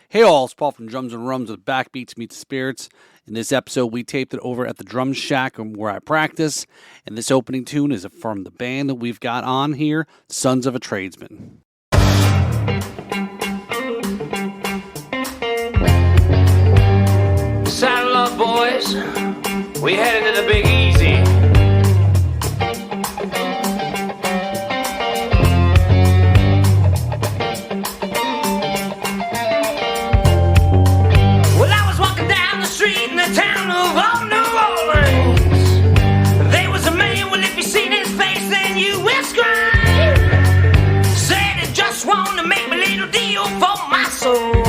Hey all, it's Paul from Drums and Rums with Backbeats Meets Spirits. In this episode, we taped it over at the Drum Shack where I practice, and this opening tune is from the band that we've got on here, Sons of a Tradesman. Saddle up, boys. We headed to the Big Easy. Well, I was walking down the street in the town of old New Orleans. There was a man, well, if you seen his face, then you will scream. Said he just wanted to make a little deal for my soul.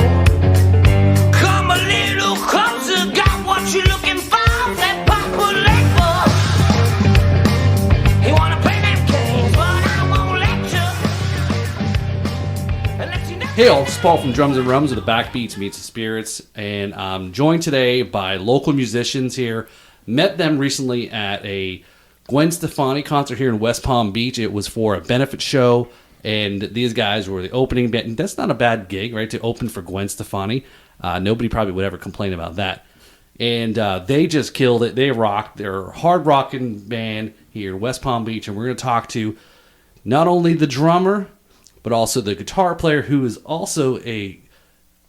Come a little closer, got what you're looking for, that P.Legba. He wanna play them games, but I won't let you. Let you know. Hey all, it's Paul from Drums and Rums with the Backbeats Meets Spirits, and I'm joined today by local musicians here. Met them recently at a Gwen Stefani concert here in West Palm Beach. It was for a benefit show, and these guys were the opening band. That's not a bad gig, right, to open for Gwen Stefani. Nobody probably would ever complain about that. And they just killed it. They rocked. They're a hard rocking band here in West Palm Beach. And we're going to talk to not only the drummer, but also the guitar player, who is also a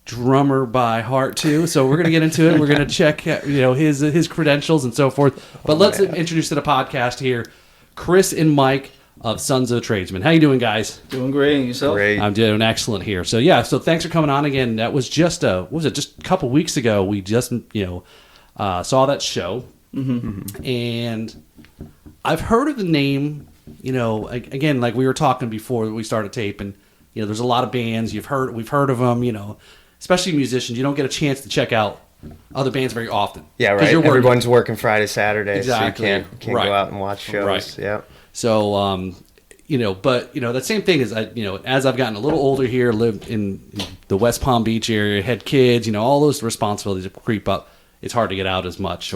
drummer by heart too. So we're going to get into it. We're going to check his credentials and so forth. But let's introduce to the podcast here Chris and Mike of Sons of a Tradesman. How you doing, guys? Doing great. And yourself? Great. I'm doing excellent here. So thanks for coming on again. That was just just a couple weeks ago. We just saw that show, and I've heard of the name. Again, like we were talking before we started taping. There's a lot of bands we've heard of them. Especially musicians. You don't get a chance to check out other bands very often. Yeah, right. Everyone's working Friday, Saturday, exactly. So you can't right. go out and watch shows. Right. Yeah. So, the same thing is, as I've gotten a little older here, lived in the West Palm Beach area, had kids, all those responsibilities creep up. It's hard to get out as much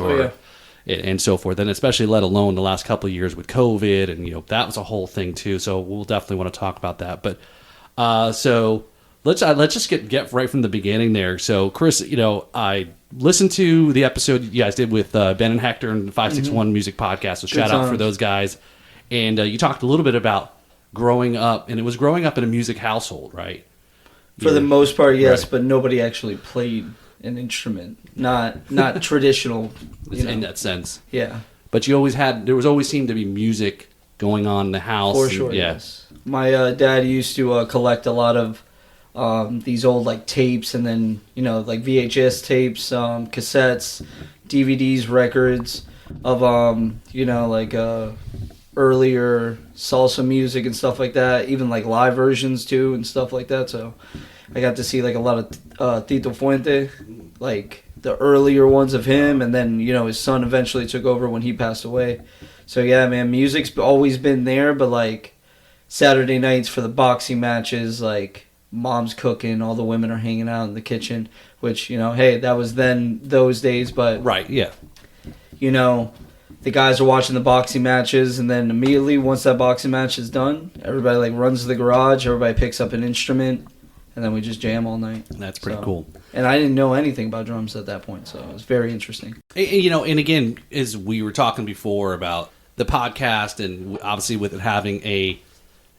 and so forth. And especially let alone the last couple of years with COVID and, that was a whole thing too. So we'll definitely want to talk about that. But, so let's just get right from the beginning there. So Chris, I listened to the episode you guys did with Ben and Hector and the 561 Music Podcast. So shout out for those guys. And you talked a little bit about growing up, and it was growing up in a music household, right? For the most part, yes, right. but nobody actually played an instrument. Not traditional. In that sense. Yeah. But there always seemed to be music going on in the house. For sure, yes. My dad used to collect a lot of these old tapes, and then VHS tapes, cassettes, DVDs, records of earlier salsa music and stuff like that, even live versions too and stuff like that. So I got to see a lot of Tito Fuente, the earlier ones of him, and then his son eventually took over when he passed away. So yeah, man, music's always been there, but Saturday nights for the boxing matches, mom's cooking, all the women are hanging out in the kitchen, which hey, that was then those days, but right, yeah, the guys are watching the boxing matches, and then immediately once that boxing match is done, everybody runs to the garage, everybody picks up an instrument, and then we just jam all night. That's pretty cool. And I didn't know anything about drums at that point, so it was very interesting. And again, as we were talking before about the podcast, and obviously with it having a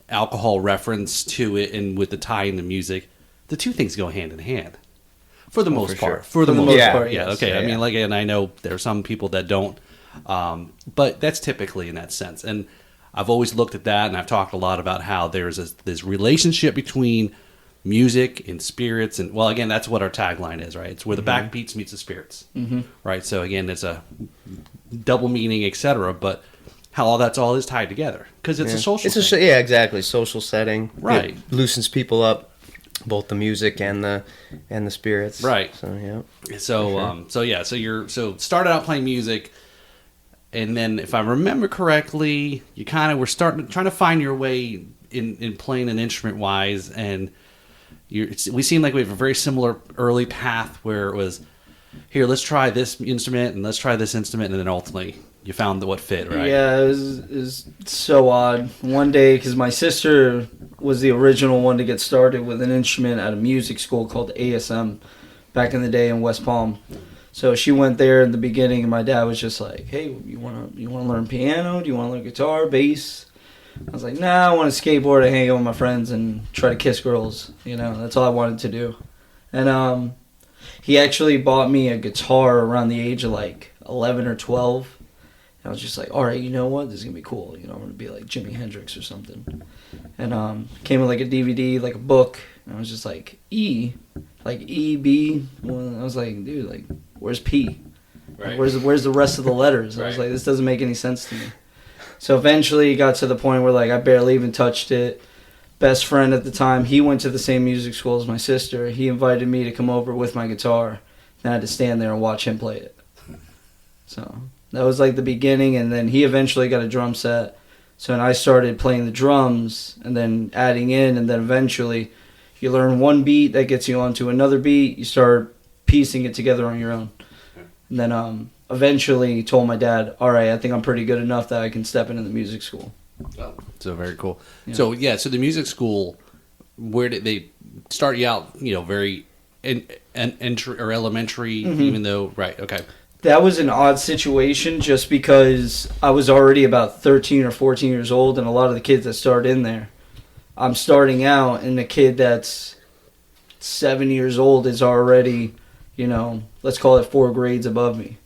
alcohol reference to it, and with the tie in the music, the two things go hand in hand. For the most part. Sure. For the most part, yes. yeah. Okay, Yeah, I mean, and I know there are some people that don't. But that's typically in that sense. And I've always looked at that, and I've talked a lot about how there's this relationship between music and spirits. And, well, again, that's what our tagline is, right? It's where the backbeats meets the spirits, right? So, again, it's a double meaning, etc. But how all is tied together, because it's a social thing. Yeah, exactly. Social setting. Right. It loosens people up, both the music and the spirits. Right. So, yeah. So, sure. So started out playing music. And then, if I remember correctly, you kind of were trying to find your way in playing an instrument wise, and we seem like we have a very similar early path where it was, here, let's try this instrument and let's try this instrument, and then ultimately you found what fit, right? Yeah, it was so odd. One day, because my sister was the original one to get started with an instrument at a music school called ASM back in the day in West Palm. So she went there in the beginning, and my dad was just like, "Hey, you wanna learn piano? Do you want to learn guitar, bass?" I was like, "Nah, I want to skateboard and hang out with my friends and try to kiss girls. That's all I wanted to do." And he actually bought me a guitar around the age of like 11 or 12. And I was just like, "All right, you know what? This is gonna be cool. I'm gonna be like Jimi Hendrix or something." And came with like a DVD, like a book. And I was just like, E B. Well, I was like, dude, like, where's P? Right. Where's the rest of the letters? I was like, this doesn't make any sense to me. So eventually it got to the point where like I barely even touched it. Best friend at the time, he went to the same music school as my sister. He invited me to come over with my guitar, and I had to stand there and watch him play it. So that was like the beginning, and then he eventually got a drum set. So then I started playing the drums and then adding in, and then eventually you learn one beat that gets you onto another beat. You start piecing it together on your own. And then eventually told my dad, all right, I think I'm pretty good enough that I can step into the music school. Oh, so very cool. Yeah. So the music school, where did they start you out? Very entry or elementary, even though okay. That was an odd situation just because I was already about 13 or 14 years old, and a lot of the kids that start in there, I'm starting out, and the kid that's 7 years old is already, let's call it 4 grades above me.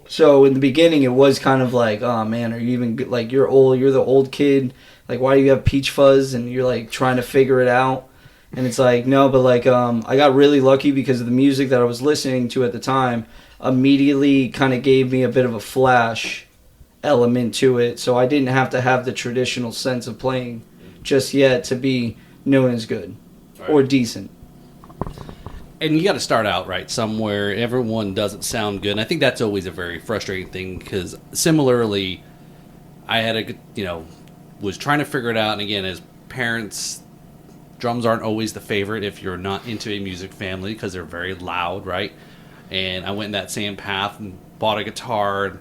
So in the beginning, it was kind of like, oh man, are you even like you're the old kid, like why do you have peach fuzz, and you're like trying to figure it out, and it's like no, but like I got really lucky because of the music that I was listening to at the time. Immediately kind of gave me a bit of a flash element to it, so I didn't have to have the traditional sense of playing just yet to be known as good or decent. And you got to start out somewhere. Everyone doesn't sound good, and I think that's always a very frustrating thing because similarly, I had was trying to figure it out, and again, as parents, drums aren't always the favorite if you're not into a music family because they're very loud, right? And I went in that same path and bought a guitar. And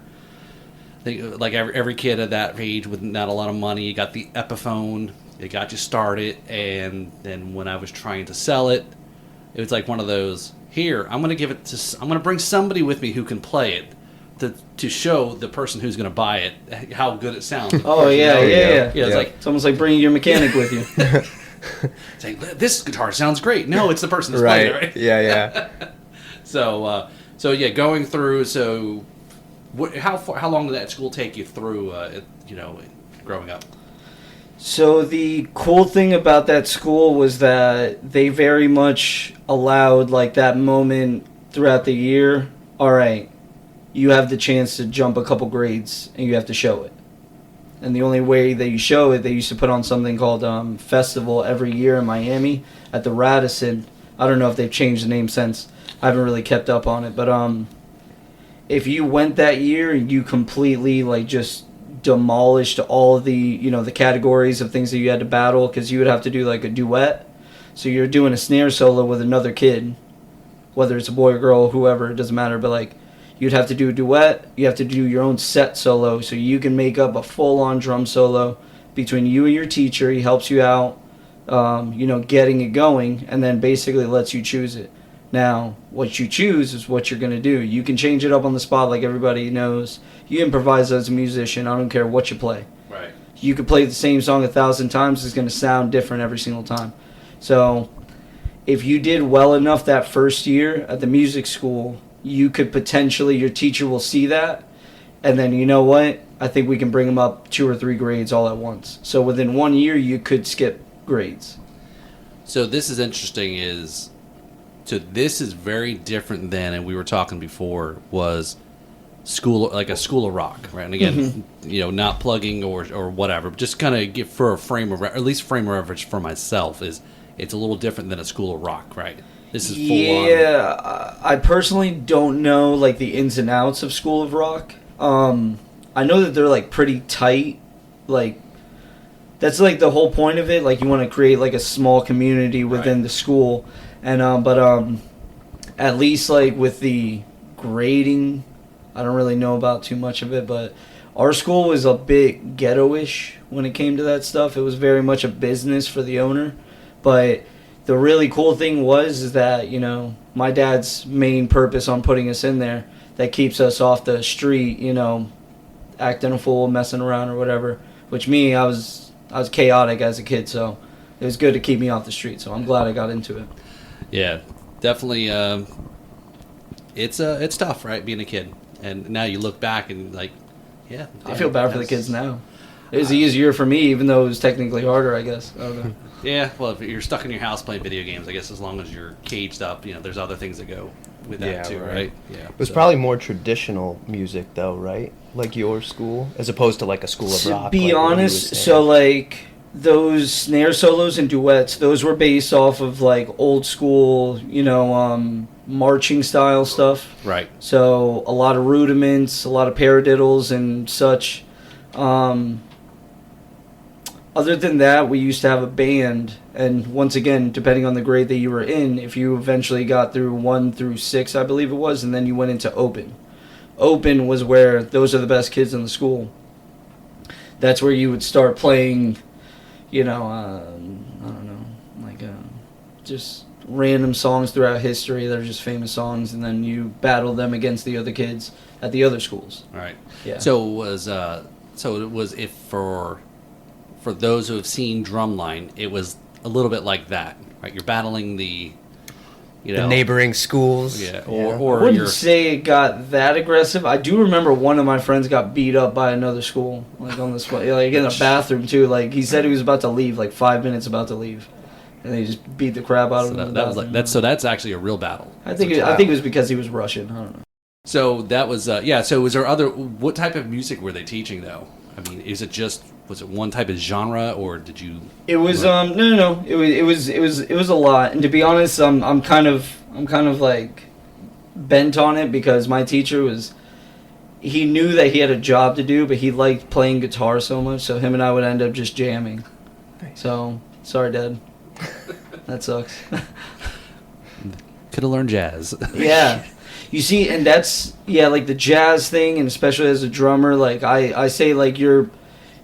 I think like every kid at that age with not a lot of money, you got the Epiphone. It got you started. And then when I was trying to sell it, it was like one of those, here, I'm going to bring somebody with me who can play it to show the person who's going to buy it how good it sounds. Oh, yeah. It's like it's almost like bringing your mechanic with you. saying, this guitar sounds great. No, it's the person that's playing it, right? Yeah. So going through. So, how long did that school take you through? Growing up. So the cool thing about that school was that they very much allowed like that moment throughout the year. All right, you have the chance to jump a couple grades, and you have to show it. And the only way that you show it, they used to put on something called Festival every year in Miami at the Radisson. I don't know if they've changed the name since. I haven't really kept up on it, but if you went that year and you completely like just demolished all of the the categories of things that you had to battle, because you would have to do like a duet, so you're doing a snare solo with another kid, whether it's a boy or girl, whoever, it doesn't matter, but like you'd have to do a duet, you have to do your own set solo, so you can make up a full-on drum solo between you and your teacher. He helps you out, getting it going, and then basically lets you choose it. Now, what you choose is what you're going to do. You can change it up on the spot like everybody knows. You improvise as a musician. I don't care what you play. Right. You could play the same song 1,000 times. It's going to sound different every single time. So, if you did well enough that first year at the music school, you could potentially, your teacher will see that, and then you know what? I think we can bring them up 2 or 3 grades all at once. So, within 1 year, you could skip grades. So this is interesting. So this is very different than, and we were talking before, was a school of rock, right? And again, not plugging or whatever, but just kind of get for a frame of, at least frame of reference for myself, is it's a little different than a school of rock, right? This is full on. Yeah, I personally don't know like the ins and outs of School of Rock. I know that they're like pretty tight, like that's like the whole point of it. Like you want to create like a small community within the school. And but at least like with the grading, I don't really know about too much of it, but our school was a bit ghetto-ish when it came to that stuff. It was very much a business for the owner. But the really cool thing is that, you know, my dad's main purpose on putting us in there, that keeps us off the street, you know, acting a fool, messing around or whatever. Which I was chaotic as a kid, so it was good to keep me off the street. So I'm glad I got into it. Yeah, definitely. It's tough, right, being a kid. And now you look back and like, yeah. I feel bad for the kids now. It was easier for me, even though it was technically harder, I guess. I don't know. Yeah, well, if you're stuck in your house playing video games, I guess as long as you're caged up, you know, there's other things that go with that too, right? Yeah. It was probably more traditional music, though, right? Like your school, as opposed to like a school of rock. To be like honest, so like those snare solos and duets, those were based off of like old school, you know, marching style stuff. Right. So a lot of rudiments, a lot of paradiddles and such. Other than that, we used to have a band, and once again, depending on the grade that you were in, if you eventually got through 1 through 6, I believe it was, and then you went into open. Open was where those are the best kids in the school. That's where you would start playing, you know, I don't know, like just random songs throughout history that are just famous songs, and then you battle them against the other kids at the other schools. All right. Yeah. So it was if for those who have seen Drumline, it was a little bit like that, right? You're battling the neighboring schools. Yeah. I Or wouldn't you're say it got that aggressive. I do remember one of my friends got beat up by another school, like on the spot, like in the bathroom too. Like he said he was about to leave, like 5 minutes about to leave, and they just beat the crap out of him. that was like that's actually a real battle. I think it was because he was Russian. I don't know. So that was So was there what type of music were they teaching though? I mean, was it one type of genre, or did you? It was no. It was a lot, and to be honest, I'm kind of like bent on it because my teacher he knew that he had a job to do, but he liked playing guitar so much, so him and I would end up just jamming. Nice. So sorry, Dad. That sucks. Could have learned jazz. Yeah. You see, and that's like the jazz thing, and especially as a drummer, like I say, like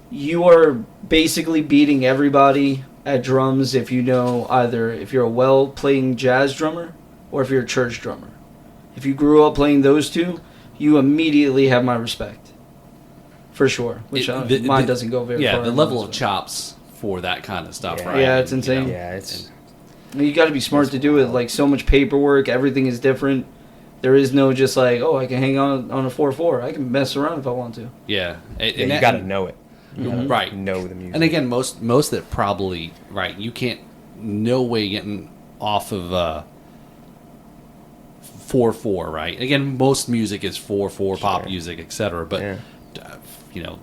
you are basically beating everybody at drums if you know either if you're a well playing jazz drummer or if you're a church drummer. If you grew up playing those two, you immediately have my respect, for sure. Which mine doesn't go very far. Yeah, the level of chops for that kind of stuff, right? Yeah, it's insane. Yeah, it's. You got to be smart to do it. Like so much paperwork, everything is different. There is no just like, oh, I can hang on a 4/4. I can mess around if I want to. Yeah, you got to know it. Right. Know the music. And again, most that probably right. You can't no way getting off of 4/4, right? Again, most music is 4/4 pop music, etc. But you know,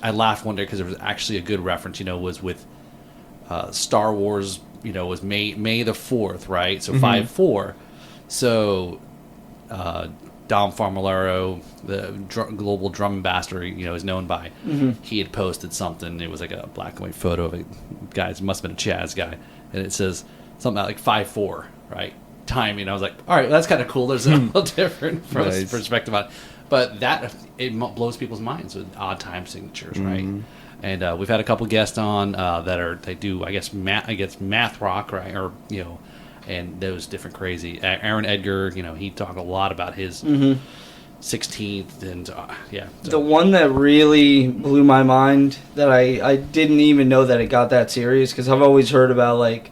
I laughed one day because there was actually a good reference. You know, was with Star Wars. You know, was May the 4th, right? So 5/4. So, Dom Farmolero, the global drum ambassador, you know, is known by. He had posted something. It was like a black and white photo of a guy. It must have been a Chaz guy, and it says something like 5/4, right? Timing. I was like, all right, that's kind of cool. There's a little different perspective on it. But it blows people's minds with odd time signatures, right? And we've had a couple guests on they do I guess math rock, right? Or you know. And those different crazy. Aaron Edgar, you know, he talked a lot about his 16th, and So. The one that really blew my mind that I didn't even know that it got that serious, because I've always heard about like,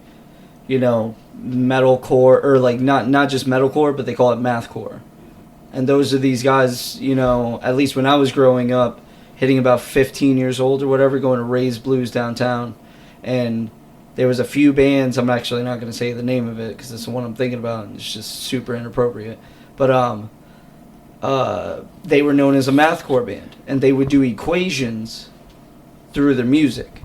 you know, metalcore, or like not just metalcore, but they call it mathcore, and those are these guys, you know, at least when I was growing up, hitting about 15 years old or whatever, going to Ray's Blues downtown, and there was a few bands. I'm actually not going to say the name of it because it's the one I'm thinking about, and it's just super inappropriate. But they were known as a mathcore band, and they would do equations through their music.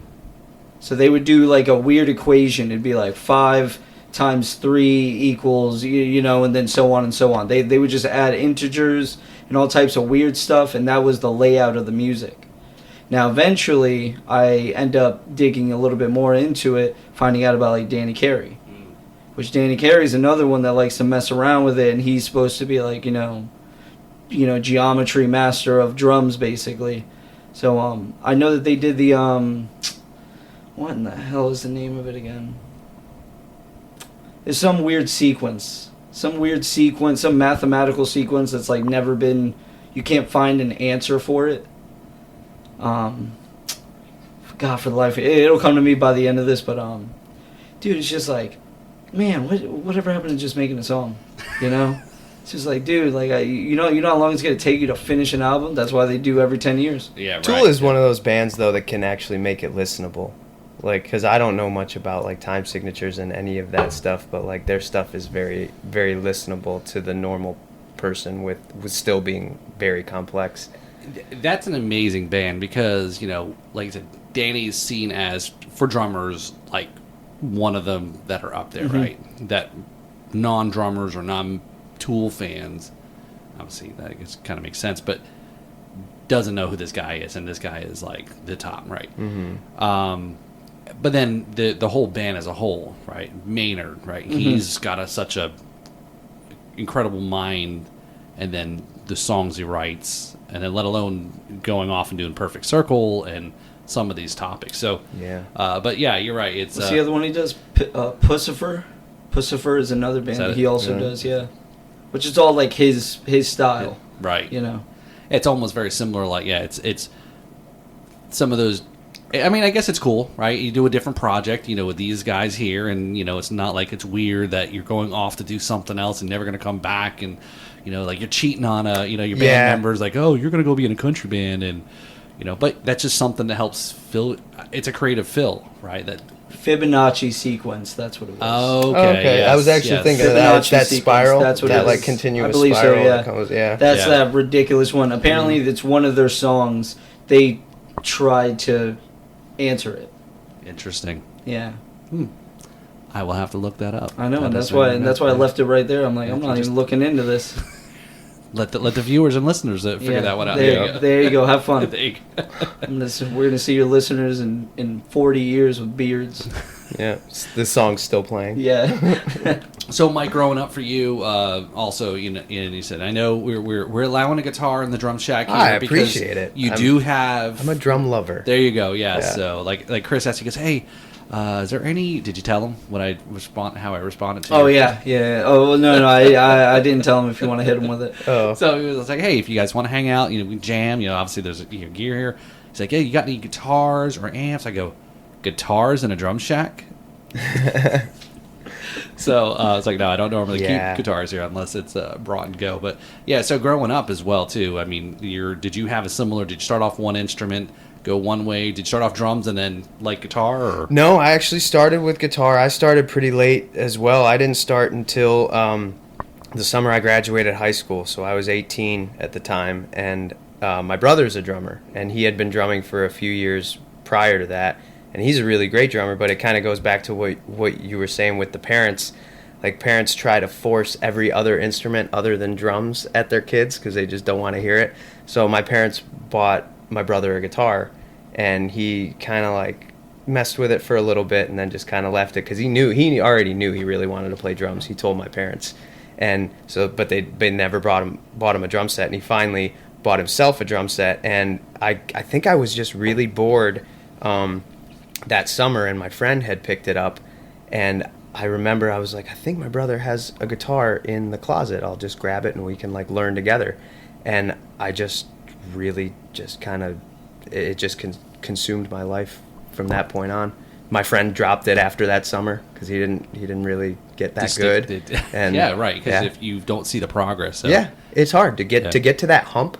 So they would do like a weird equation. It'd be like 5 times 3 equals, you know, and then so on and so on. They would just add integers and all types of weird stuff, and that was the layout of the music. Now, eventually, I end up digging a little bit more into it, finding out about, like, Danny Carey. Which Danny Carey's another one that likes to mess around with it, and he's supposed to be, like, you know, geometry master of drums, basically. So I know that they did the what in the hell is the name of it again? It's some weird sequence, some mathematical sequence that's like never been. You can't find an answer for it. God, for the life, it'll come to me by the end of this. But dude, it's just like, man, whatever happened to just making a song? It's just like, dude, like you know how long it's gonna take you to finish an album. That's why they do every 10 years. Yeah, right. Tool is one of those bands though that can actually make it listenable. Like, because I don't know much about like time signatures and any of that stuff, but like their stuff is very, very listenable to the normal person with still being very complex. That's an amazing band because, like I said, Danny's seen as, for drummers, like one of them that are up there, right? That non-drummers or non-Tool fans, obviously that I guess kind of makes sense, but doesn't know who this guy is, and this guy is like the top, right? Mm-hmm. But then the whole band as a whole, right? Maynard, right? Mm-hmm. He's got such a incredible mind, and then the songs he writes, and then let alone going off and doing Perfect Circle and some of these topics. So yeah, but yeah, you're right. It's what's the other one he does? Pussifer. Pussifer is another band that he also does. Yeah, which is all like his style, right? It's almost very similar. Like it's some of those. I mean, I guess it's cool, right? You do a different project, with these guys here, and it's not like it's weird that you're going off to do something else and never going to come back, and like you're cheating on your band members, like, oh, you're going to go be in a country band, and but that's just something that helps fill. It's a creative fill, right? That Fibonacci sequence, that's what it was. Oh, okay. Yes, I was actually thinking of that sequence, spiral, that's what that like continuous I believe spiral. So, yeah. That goes, That's that ridiculous one. Apparently, it's one of their songs. They tried to answer it. Interesting. Yeah. I will have to look that up. I know, and that's why I left it right there. I'm like, I'm not even looking into this. Let the viewers and listeners figure that one out. There you go. Have fun. There you go. We're gonna see your listeners in 40 years with beards. Yeah, this song's still playing. Yeah. So, Mike, growing up for you, also, and you said, I know we're allowing a guitar in the drum shack here. I appreciate it. You do have. I'm a drum lover. There you go. Yeah. So, like Chris asked, he goes, "Hey, is there any?" Did you tell him how I responded to? Oh yeah. Oh no, I didn't tell him if you want to hit him with it. Oh. So he was like, "Hey, if you guys want to hang out, we jam. Obviously there's gear here." He's like, "Hey, you got any guitars or amps?" I go, "Guitars in a drum shack." So it's like, no, I don't normally keep guitars here unless it's brought and go. But yeah, so growing up as well too. I mean, did you have a similar? Did you start off one instrument, go one way? Did you start off drums and then like guitar? Or? No, I actually started with guitar. I started pretty late as well. I didn't start until the summer I graduated high school. So I was 18 at the time, and my brother's a drummer, and he had been drumming for a few years prior to that. And he's a really great drummer, but it kind of goes back to what you were saying with the parents. Like, parents try to force every other instrument other than drums at their kids because they just don't want to hear it. So my parents bought my brother a guitar, and he kind of like messed with it for a little bit and then just kind of left it because he already knew he really wanted to play drums. He told my parents. And so, but they never bought him a drum set, and he finally bought himself a drum set. And I think I was just really bored that summer, and my friend had picked it up, and I remember I was like, I think my brother has a guitar in the closet. I'll just grab it and we can like learn together. And I just really just kind of, it just consumed my life from that point on. My friend dropped it after that summer because he didn't really get that good. And yeah, right. Because if you don't see the progress, yeah, it's hard to get to that hump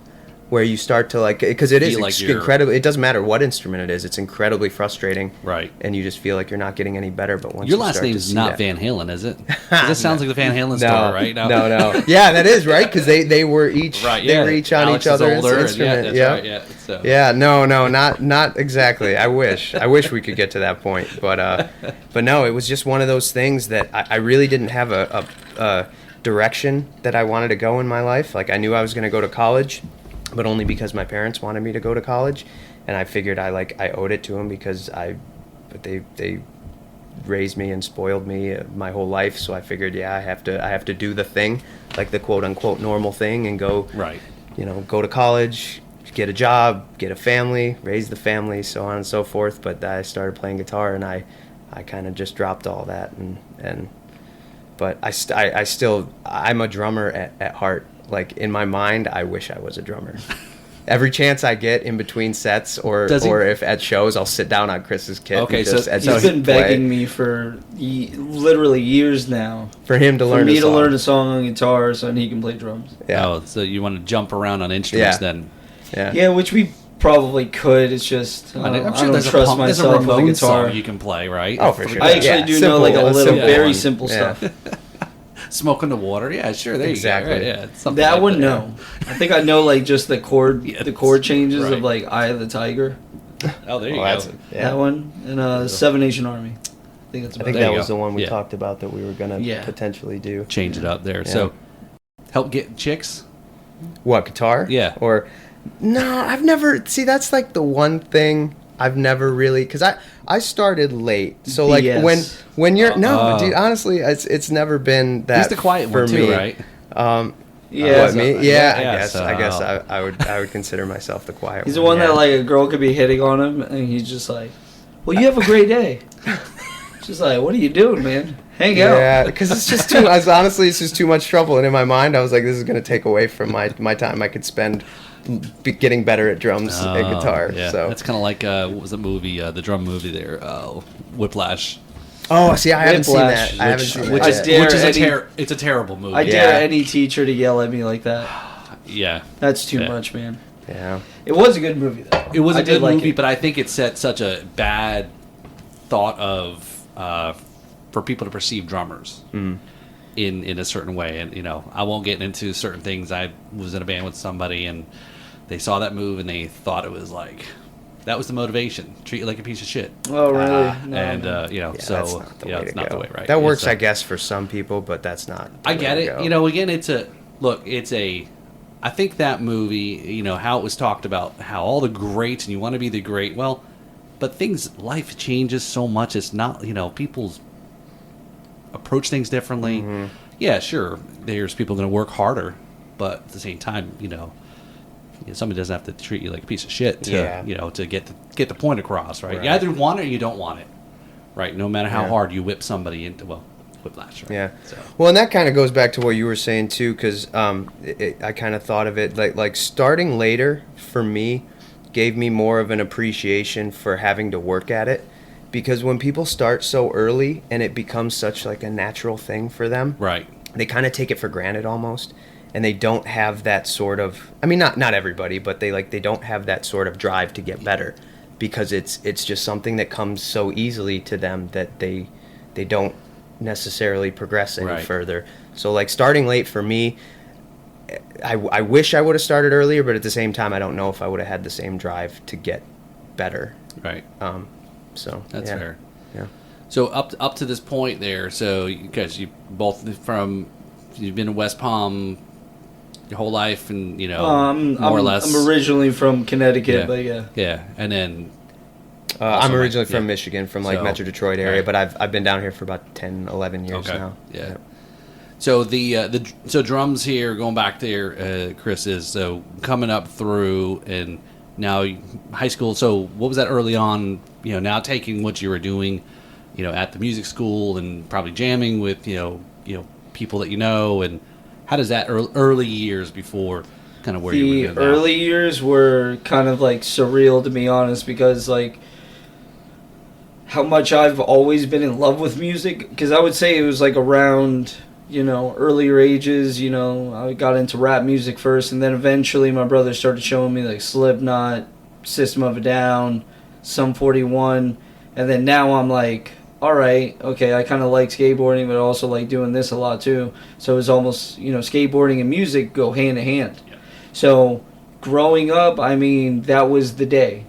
where you start to like, because it is like incredibly, it doesn't matter what instrument it is, it's incredibly frustrating, right? And you just feel like you're not getting any better. But once your last name is not Van Halen, is it? This sounds like the Van Halen story, right? No. Yeah, that is right, because they were each they were each on Alex each other's instrument. Right, yeah. So. Yeah, no, not exactly. I wish we could get to that point, but no, it was just one of those things that I really didn't have a direction that I wanted to go in my life. Like, I knew I was going to go to college, but only because my parents wanted me to go to college, and I figured I owed it to them because they raised me and spoiled me my whole life. So I figured, I have to do the thing, like the quote unquote normal thing, and go go to college, get a job, get a family, raise the family, so on and so forth. But I started playing guitar, and I kind of just dropped all that, but I'm a drummer at heart. Like, in my mind, I wish I was a drummer. Every chance I get in between sets, or if at shows, I'll sit down on Chris's kit. Okay, so he's been begging me for literally years now for him to learn a song on guitar so he can play drums. Yeah. Oh, so you want to jump around on instruments then? Yeah, which we probably could. It's just I'm sure I don't there's trust a myself with a Ramones guitar. song you can play, right? Oh, for sure. I actually do know like a little very simple stuff. Smoke in the water, yeah, sure. There Exactly. you go. Right, yeah, it's something That like one, that. no. I think I know like just the chord changes right. of like Eye of the Tiger. Oh, there you go. That one and Seven Nation Army. I think that's about I think There that you was go. the one we Yeah. talked about that we were gonna potentially do. Change it up there. Yeah. So, help get chicks. What, guitar? Yeah. Or no, I've never. See, that's like the one thing I've never really, because I started late. So like BS. when you're dude, honestly, it's never been that. He's the quiet for one too, me. right? Yeah, What, me? yeah, Yeah, I guess so- I would consider myself the quiet he's the one. one that like a girl could be hitting on him and he's just like, "Well, you have a great day." She's like, "What are you doing, man? Hang out." Yeah, because it's just too. Honestly, it's just too much trouble. And in my mind, I was like, this is going to take away from my time I could spend getting better at drums and guitar. Yeah, So that's kind of like what was the movie, the drum movie there, Whiplash. oh, see, I haven't seen Whiplash, that. I haven't seen which that. is yet. Dare Which is any- it's a terrible movie. I Yeah. dare any teacher to yell at me like that. Yeah, That's too Yeah. much, man. Yeah. It was a good movie though. it was a I did good like movie, it. but I think it set such a bad thought of for people to perceive drummers in a certain way. And I won't get into certain things. I was in a band with somebody, and they saw that move, and they thought it was like that was the motivation. Treat you like a piece of shit. Oh really? No, And no. Yeah, so that's not the way it's to not go. the way, right? That Yeah, works, so- I guess, for some people, but that's not. the I way get to it. go. Again, I think that movie, how it was talked about, how all the greats and you want to be the great. Well, but life changes so much. It's not, people's approach things differently. Mm-hmm. Yeah, sure. There's people going to work harder, but at the same time, somebody doesn't have to treat you like a piece of shit to, to get the point across, right? You Right. either want it or you don't want it, right? No matter how Yeah. hard you whip somebody into, whiplash, right? Yeah. So. Well, and that kind of goes back to what you were saying too, because I kind of thought of it like starting later for me gave me more of an appreciation for having to work at it, because when people start so early and it becomes such like a natural thing for them, Right. they kind of take it for granted almost, and they don't have that sort of. I mean, not everybody, but they don't have that sort of drive to get better, because it's just something that comes so easily to them that they don't necessarily progress any Right. further. So like starting late for me, I wish I would have started earlier, but at the same time I don't know if I would have had the same drive to get better. Right. So That's yeah. fair. Yeah. So up to this point there, so you guys, you both you've been in West Palm your whole life, and more or less. I'm originally from Connecticut, Yeah. but yeah. Yeah, and then I'm Also, originally like, from yeah. Michigan, from like So, Metro Detroit area, right. but I've been down here for about 10, 11 years now. Yeah. So so drums here, going back there, Chris, is so coming up through and now high school. So what was that early on? Now taking what you were doing, at the music school and probably jamming with people that and how does that early years before kind of where you were The going now? early years were kind of like surreal, to be honest, because like how much I've always been in love with music. Because I would say it was like around earlier ages. I got into rap music first, and then eventually my brother started showing me like Slipknot, System of a Down, Sum 41, and then now I'm like, all right, okay, I kind of like skateboarding, but I also like doing this a lot too. So it's almost, skateboarding and music go hand in hand. Yeah. So growing up, I mean, that was the day.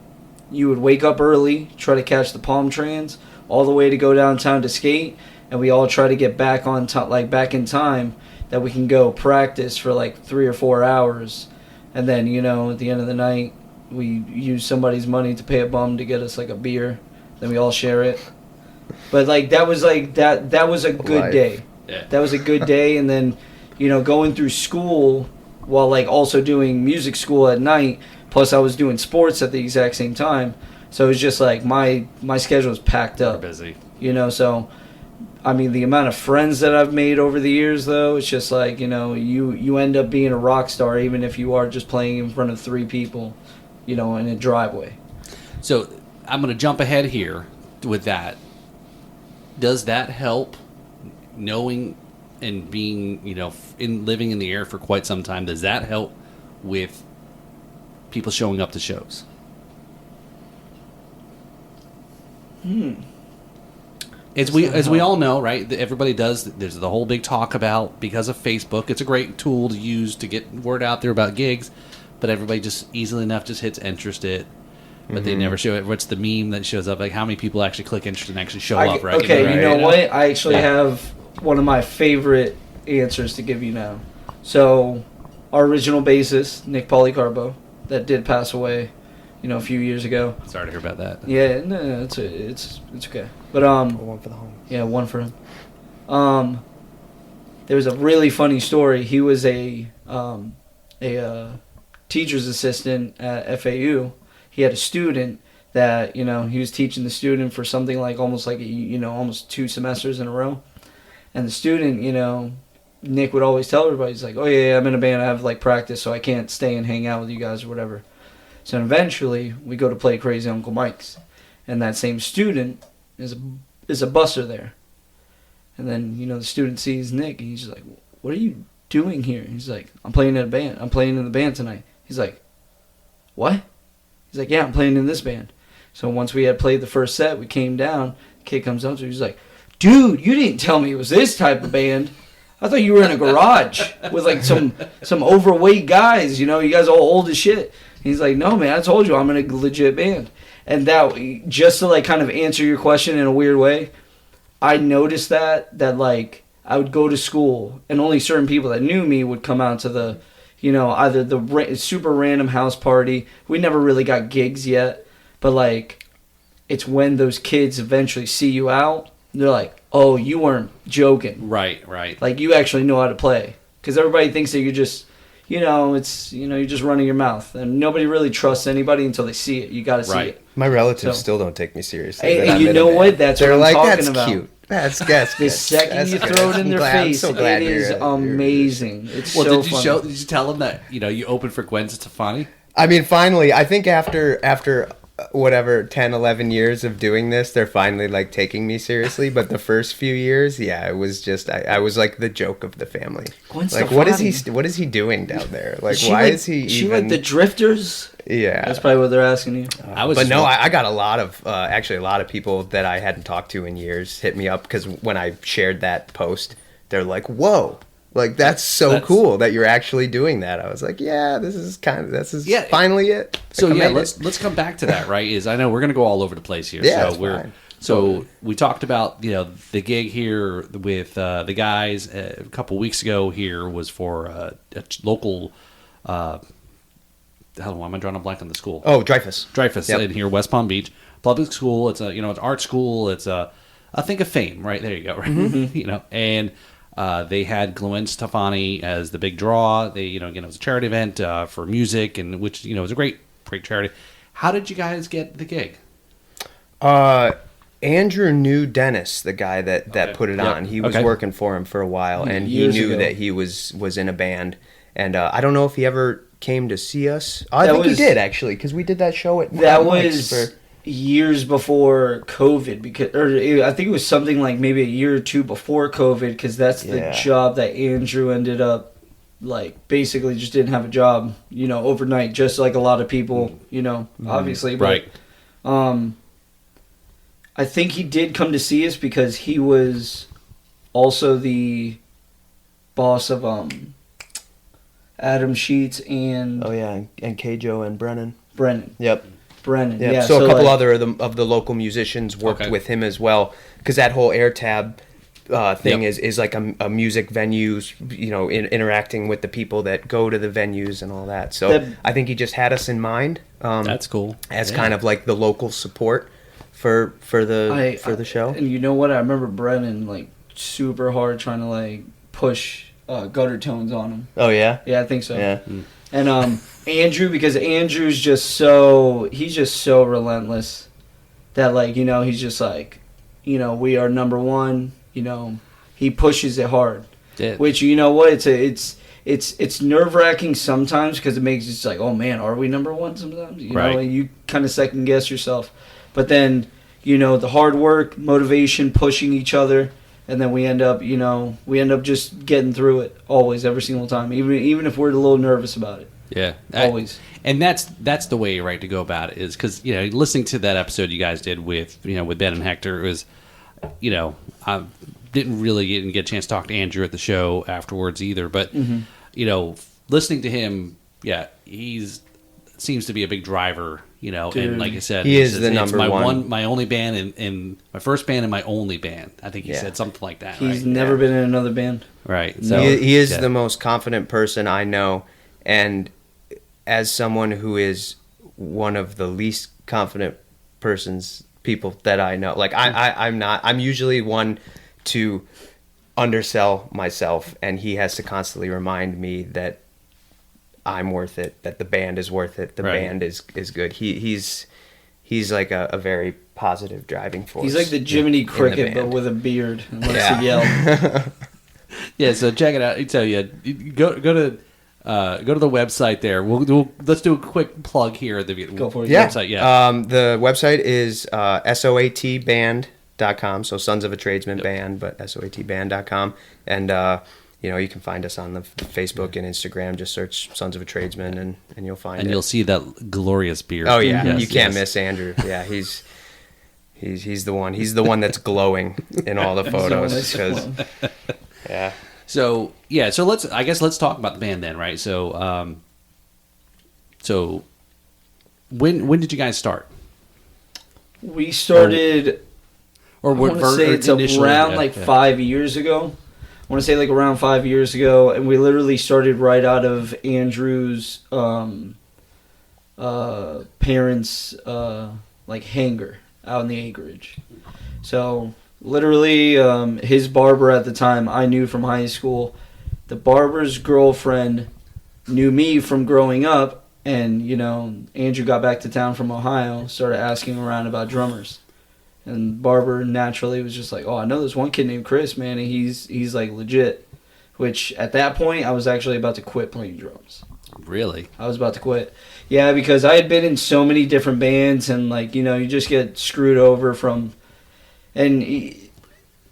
You would wake up early, try to catch the Palm Trans, all the way to go downtown to skate, and we all try to get back on back in time that we can go practice for like 3 or 4 hours, and then at the end of the night we use somebody's money to pay a bum to get us like a beer, then we all share it. But like that was a good Life. day. Yeah. That was a good day. And then going through school while like also doing music school at night. Plus, I was doing sports at the exact same time. So it was just like my schedule was packed up. Busy. You know, so I mean, the amount of friends that I've made over the years, though, it's just like, you know, you end up being a rock star even if you are just playing in front of 3 people, you know, in a driveway. So I'm going to jump ahead here with that. Does that help, knowing and being, you know, living in the air for quite some time? Does that help with people showing up to shows? As we all know, right? Everybody does. There's the whole big talk about, because of Facebook. It's a great tool to use to get word out there about gigs, but everybody just easily enough just hits interested, but they never show it. What's the meme that shows up? Like, how many people actually click interested and actually show up? Right? Okay, you know right? what? I actually have one of my favorite answers to give you now. So, our original bassist, Nick Policarpo, that did pass away, you know, a few years ago. Sorry to hear about that. Yeah, no, it's okay. But One for the home. yeah, one for him. There was a really funny story. He was a teacher's assistant at FAU. He had a student that, you know, he was teaching the student for something like almost 2 semesters in a row. And the student, you know, Nick would always tell everybody, he's like, oh yeah, I'm in a band, I have like practice, so I can't stay and hang out with you guys or whatever. So eventually we go to play Crazy Uncle Mike's, and that same student is a busser there. And then, you know, the student sees Nick and he's just like, what are you doing here? And he's like, I'm playing in a band. I'm playing in the band tonight. He's like, what? He's like, yeah, I'm playing in this band. So once we had played the first set, we came down. The kid comes up to me, he's like, dude, you didn't tell me it was this type of band. I thought you were in a garage with like some overweight guys, you know, you guys all old as shit. And he's like, no, man, I told you I'm in a legit band. And that, just to like kind of answer your question in a weird way, I noticed that like I would go to school and only certain people that knew me would come out to the, you know, either the super random house party. We never really got gigs yet, but like it's when those kids eventually see you out, they're like, oh, you weren't joking. Right. Like, you actually know how to play. Because everybody thinks that you're just, you know, it's, you know, you're just running your mouth. And nobody really trusts anybody until they see it. You got to see it. My relatives still don't take me seriously. And you know what? That's what I'm talking about. They're like, that's cute. The second you throw it in their face, it is amazing. It's so funny. Did you tell them that, you know, you opened for Gwen Stefani? I mean, finally, I think after whatever 10, 11 years of doing this, they're finally like taking me seriously. But the first few years, yeah, it was just I was like the joke of the family. Gwen like, Stefani. what is he doing down there? Like, why is he? She like the Drifters. Yeah, that's probably what they're asking you. I got a lot of people that I hadn't talked to in years hit me up because when I shared that post, they're like, "Whoa." Like, that's cool that you're actually doing that. I was like, yeah, this is finally it. So yeah, let's come back to that, right? I know we're going to go all over the place here. Yeah, so we talked about, you know, the gig here with the guys a couple weeks ago here was for a local why am I drawing a blank on the school? Oh, Dreyfus yep. In here, West Palm Beach public school. It's it's art school. It's a thing of fame, right? There you go, right? Mm-hmm. You know, and they had Gwen Stefani as the big draw. They, you know, again, it was a charity event for music, and which, you know, was a great charity. How did you guys get the gig? Andrew knew Dennis, the guy that put it on. He was working for him for a while, and he knew that he was in a band. And I don't know if he ever came to see us. I think he did, actually, because we did that show at years before COVID, I think it was something like maybe a year or two before COVID, because that's the job that Andrew ended up, like, basically just didn't have a job, you know, overnight, just like a lot of people, you know, obviously. But, right. I think he did come to see us because he was also the boss of Adam Sheets and and K-Joe and Brennan. Yep. Brennan. Yeah. So a couple other of the local musicians worked with him as well, because that whole AirTab thing is like a music venues, you know, interacting with the people that go to the venues and all that. So I think he just had us in mind. That's cool. As kind of like the local support for the show. And you know what? I remember Brennan like super hard trying to like push gutter tones on them. Oh yeah. Yeah, I think so. Yeah. And Andrew, because Andrew's just so relentless that, like, you know, he's just like, you know, we are number one. You know, he pushes it hard. Yeah. Which, you know what, it's nerve wracking sometimes because it makes it like, oh man, are we number one sometimes? You Right. know, and you kind of second guess yourself. But then, you know, the hard work, motivation, pushing each other, and then we end up just getting through it always, every single time, even if we're a little nervous about it. Yeah, Always. And that's the way, right, to go about it, is because, you know, listening to that episode you guys did with Ben and Hector, it was, you know, I didn't really get a chance to talk to Andrew at the show afterwards either, but you know, listening to him, yeah, seems to be a big driver, you know. Dude. And like I said, He is the it's number one. my only band, and my first band and my only band. I think he Yeah. said something like that. He's right? never been in another band. Right. So He is yeah. the most confident person I know, and as someone who is one of the least confident people that I know, like I'm not. I'm usually one to undersell myself, and he has to constantly remind me that I'm worth it, that the band is worth it, the Right. band is good. He's like a very positive driving force. He's like the Jiminy in the Cricket, but band. with a beard and likes Yeah. to yell. Yeah, so check it out. I tell you, go to the website there. Let's do a quick plug here at the Go for it. website. Yeah, The website is soatband.com, so Sons of a Tradesman band, but soatband.com. And, you know, you can find us on the Facebook and Instagram. Just search Sons of a Tradesman and you'll find it. and you'll see that glorious beard. Oh, yeah. Yes, You can't yes. miss Andrew. Yeah, he's the one. He's the one that's glowing in all the photos. He's the one that's 'cause- yeah. So yeah, so let's talk about the band then, right? So so when did you guys start? We started, Or I want to say it's around 5 years ago. I want to say like around 5 years ago, and we literally started right out of Andrew's parents' like hangar out in the acreage. So literally, his barber at the time I knew from high school. The barber's girlfriend knew me from growing up, and you know, Andrew got back to town from Ohio, started asking around about drummers. And Barber naturally was just like, oh, I know this one kid named Chris, man, and he's like legit. Which at that point, I was actually about to quit playing drums. Really? I was about to quit. Yeah, because I had been in so many different bands, and like, you know, you just get screwed over from. And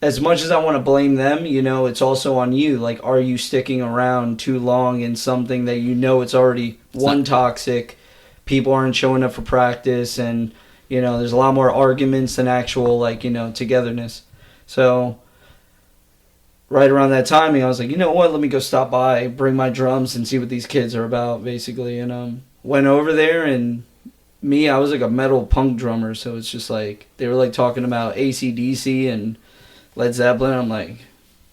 as much as I want to blame them, you know, it's also on you. Like, are you sticking around too long in something that you know it's already toxic, people aren't showing up for practice, and you know, there's a lot more arguments than actual, like, you know, togetherness. So, right around that timing, I was like, you know what, let me go stop by, bring my drums, and see what these kids are about, basically. And went over there, and I was like a metal punk drummer, so it's just like, they were like talking about AC/DC and Led Zeppelin. I'm like,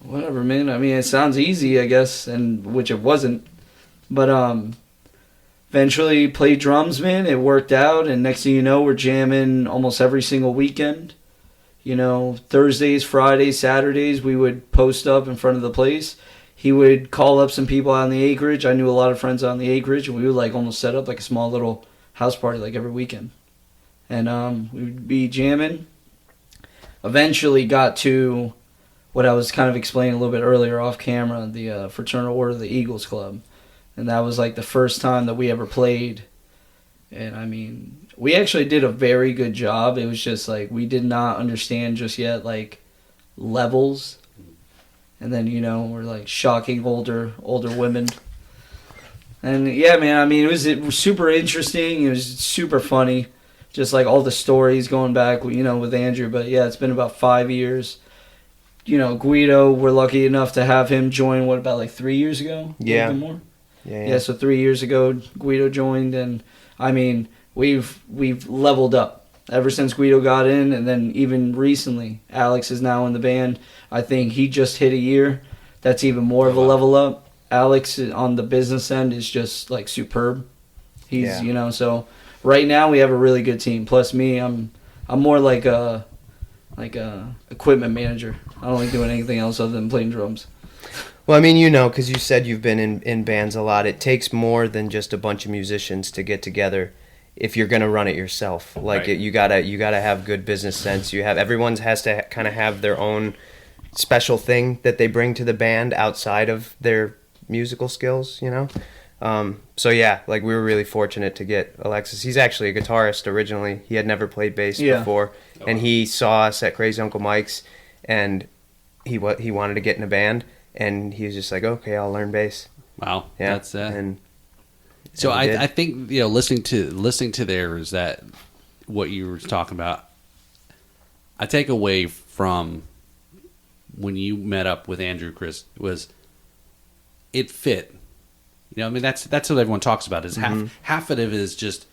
whatever, man. I mean, it sounds easy, I guess, and which it wasn't. But, eventually played drums, man. It worked out, and next thing you know, we're jamming almost every single weekend. You know, Thursdays, Fridays, Saturdays, we would post up in front of the place. He would call up some people out in the acreage. I knew a lot of friends out in the acreage, and we would like almost set up like a small little house party like every weekend. And we would be jamming. Eventually got to what I was kind of explaining a little bit earlier off camera, the Fraternal Order of the Eagles Club. And that was like the first time that we ever played. And I mean, we actually did a very good job. It was just like, we did not understand just yet, like, levels. And then, you know, we're like shocking older women. And yeah, man, I mean, it was super interesting. It was super funny. Just like all the stories going back, you know, with Andrew. But yeah, it's been about 5 years. You know, Guido, we're lucky enough to have him join, what, about like 3 years ago? Yeah. A little bit more? Yeah. So 3 years ago, Guido joined, and I mean, we've leveled up ever since Guido got in, and then even recently, Alex is now in the band. I think he just hit a year. That's even more of a level up. Alex on the business end is just like superb. He's you know, so right now we have a really good team. Plus me, I'm more like a equipment manager. I don't like doing anything else other than playing drums. Well, I mean, you know, because you said you've been in bands a lot. It takes more than just a bunch of musicians to get together if you're going to run it yourself. Like, Right. you gotta have good business sense. Everyone has to kind of have their own special thing that they bring to the band outside of their musical skills, you know? So yeah, like we were really fortunate to get Alexis. He's actually a guitarist originally. He had never played bass before, and he saw us at Crazy Uncle Mike's, and he wanted to get in a band, and he was just like, okay, I'll learn bass. Wow, Yeah, that's and so and he did. I think, you know, listening to there is that what you were talking about. I take away from when you met up with Andrew, Chris, was it fit. You know, I mean, that's what everyone talks about. Is half of it is just,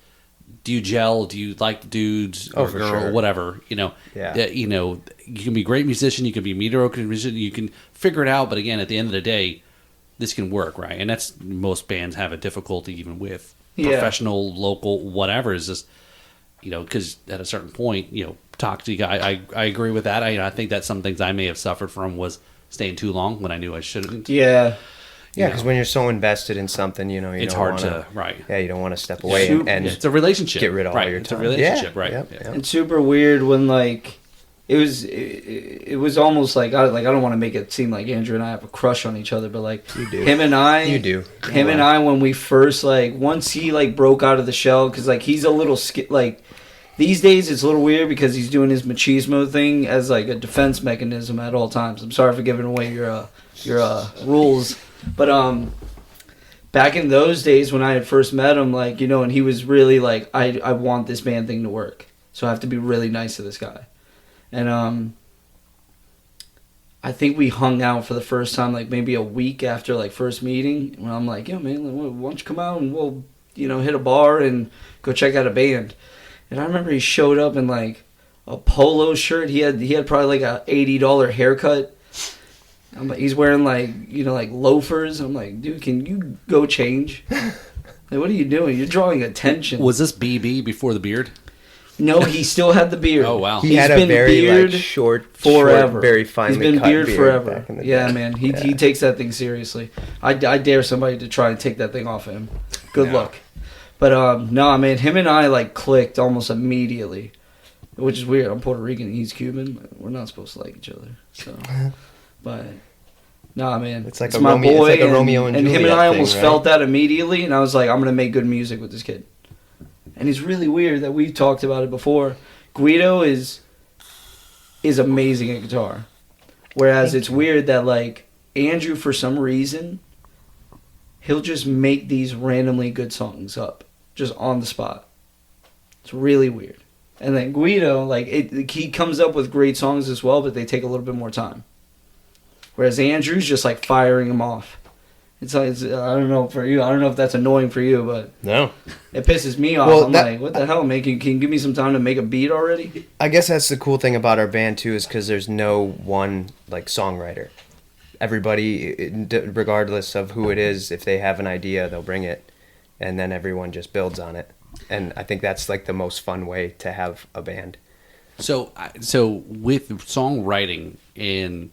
do you gel? Do you like the dudes or for girl sure. or whatever? You know, Yeah. You know, you can be a great musician, you can be a mediocre musician, you can figure it out. But again, at the end of the day, this can work, right? And that's most bands have a difficulty even with professional, local, whatever. Is just, you know, because at a certain point, you know, toxic. I agree with that. I think that's some things I may have suffered from was staying too long when I knew I shouldn't. Yeah. Yeah, because when you're so invested in something, you know, It's don't hard wanna, to right. Yeah, you don't want to step away Shoot. and It's a relationship. get rid of right. all your It's time. a relationship, Yeah, right? yep, Yeah. yep. It's super weird when like it was almost like I don't want to make it seem like Andrew and I have a crush on each other, but like You do. him and I, You do. him and I when we first like once he like broke out of the shell because like he's a little like these days it's a little weird because he's doing his machismo thing as like a defense mechanism at all times. I'm sorry for giving away your rules, but back in those days when I had first met him, like, you know, and he was really like, I want this band thing to work. So I have to be really nice to this guy. And I think we hung out for the first time, like maybe a week after like first meeting. When I'm like, yo, man, why don't you come out and we'll, you know, hit a bar and go check out a band. And I remember he showed up in like a polo shirt. He had probably like a $80 haircut. I'm like, he's wearing like, you know, like loafers. I'm like, dude, can you go change? Like, what are you doing? You're drawing attention. Was this BB before the beard? No, he still had the beard. Oh, wow. He He's had a been very beard like short, forever. very He's finely been cut beard forever. back in the Yeah, day. man. He takes that thing seriously. I dare somebody to try and take that thing off of him. Good Yeah. luck. But no, man, him and I like clicked almost immediately, which is weird. I'm Puerto Rican and he's Cuban. We're not supposed to like each other. So, but nah, man, It's like my boy. it's like a Romeo and him and Juliet I thing, almost right? felt that immediately, and I was like, I'm gonna make good music with this kid. And it's really weird that we've talked about it before. Guido is amazing at guitar, whereas it's weird that like Andrew, for some reason, he'll just make these randomly good songs up just on the spot. It's really weird. And then Guido, like he comes up with great songs as well, but they take a little bit more time. Whereas Andrew's just like firing them off. It's like I don't know for you. I don't know if that's annoying for you, but No. it pisses me off. Well, I'm that- like, what the hell, man? Can you give me some time to make a beat already? I guess that's the cool thing about our band too, is because there's no one like songwriter. Everybody, regardless of who it is, if they have an idea, they'll bring it, and then everyone just builds on it. And I think that's like the most fun way to have a band. So with songwriting, and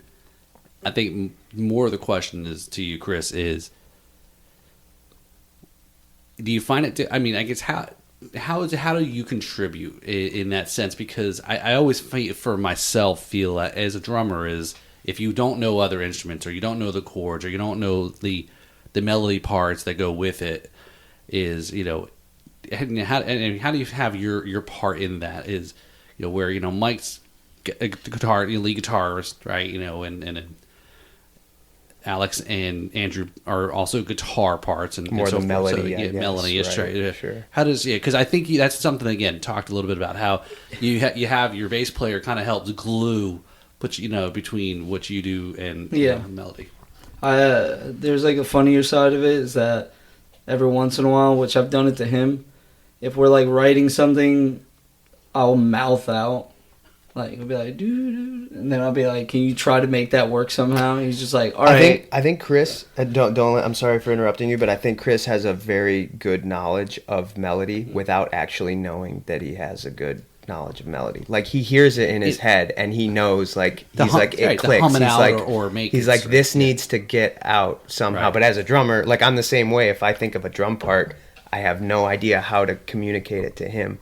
I think more of the question is to you, Chris, is do you find it? I mean, I guess how do you contribute in that sense? Because I always for myself feel that as a drummer is if you don't know other instruments or you don't know the chords or you don't know the melody parts that go with it, is you know how do you have your part in that? Is you know where you know Mike's a guitar, lead guitarist, right? You know, and Alex and Andrew are also guitar parts and More and so the forth. melody, So, I yeah, guess, melody is right, right. sure. How does because I think that's something again talked a little bit about how you have your bass player kind of helps glue, put you know between what you do and you know, melody. There's like a funnier side of it is that every once in a while, which I've done it to him, if we're like writing something, I'll mouth out. Like he'll be like, dude, and then I'll be like, "Can you try to make that work somehow?" And he's just like, "All right." I think Chris. Don't. I'm sorry for interrupting you, but I think Chris has a very good knowledge of melody without actually knowing that he has a good knowledge of melody. Like he hears it in his head and he knows like he's like it right, clicks. hum it He's out like or make he's it like so- this needs to get out somehow. Right. But as a drummer, like I'm the same way. If I think of a drum part, I have no idea how to communicate it to him.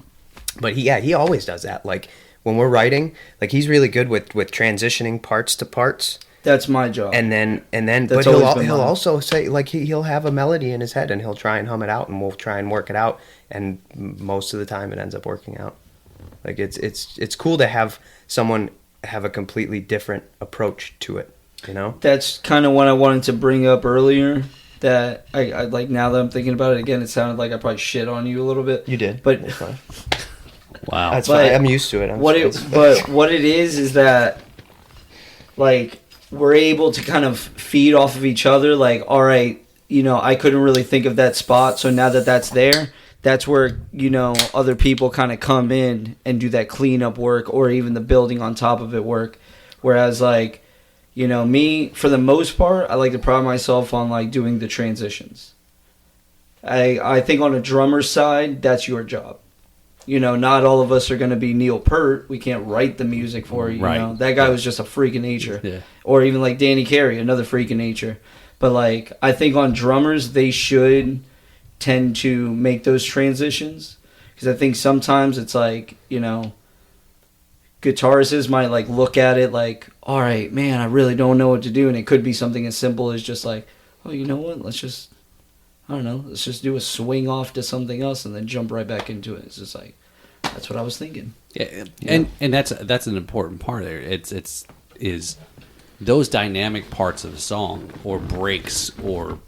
But he always does that. Like when we're writing, like he's really good with transitioning parts to parts. That's my job. And then That's but always been he'll mine. also say like he'll have a melody in his head and he'll try and hum it out and we'll try and work it out, and most of the time it ends up working out. Like it's cool to have someone have a completely different approach to it, you know? That's kind of what I wanted to bring up earlier. That I like, now that I'm thinking about it again, it sounded like I probably shit on you a little bit. You did. But That's fine. Wow. That's But fine. I'm used to it. But what it is that, like, we're able to kind of feed off of each other. Like, all right, you know, I couldn't really think of that spot, so now that that's there, that's where, you know, other people kind of come in and do that cleanup work, or even the building on top of it work. Whereas, like, you know, me, for the most part, I like to pride myself on, like, doing the transitions. I think on a drummer's side, that's your job. You know, not all of us are going to be Neil Peart. We can't write the music for you. Right. You know, that guy was just a freak of nature. Yeah. Or even like Danny Carey, another freak of nature. But like, I think on drummers, they should tend to make those transitions, because I think sometimes it's like, you know, guitarists might like look at it like, all right, man, I really don't know what to do, and it could be something as simple as just like, oh, you know what? Let's just do a swing off to something else and then jump right back into it. It's just like, that's what I was thinking. Yeah, and that's an important part there. It's those dynamic parts of the song, or breaks, or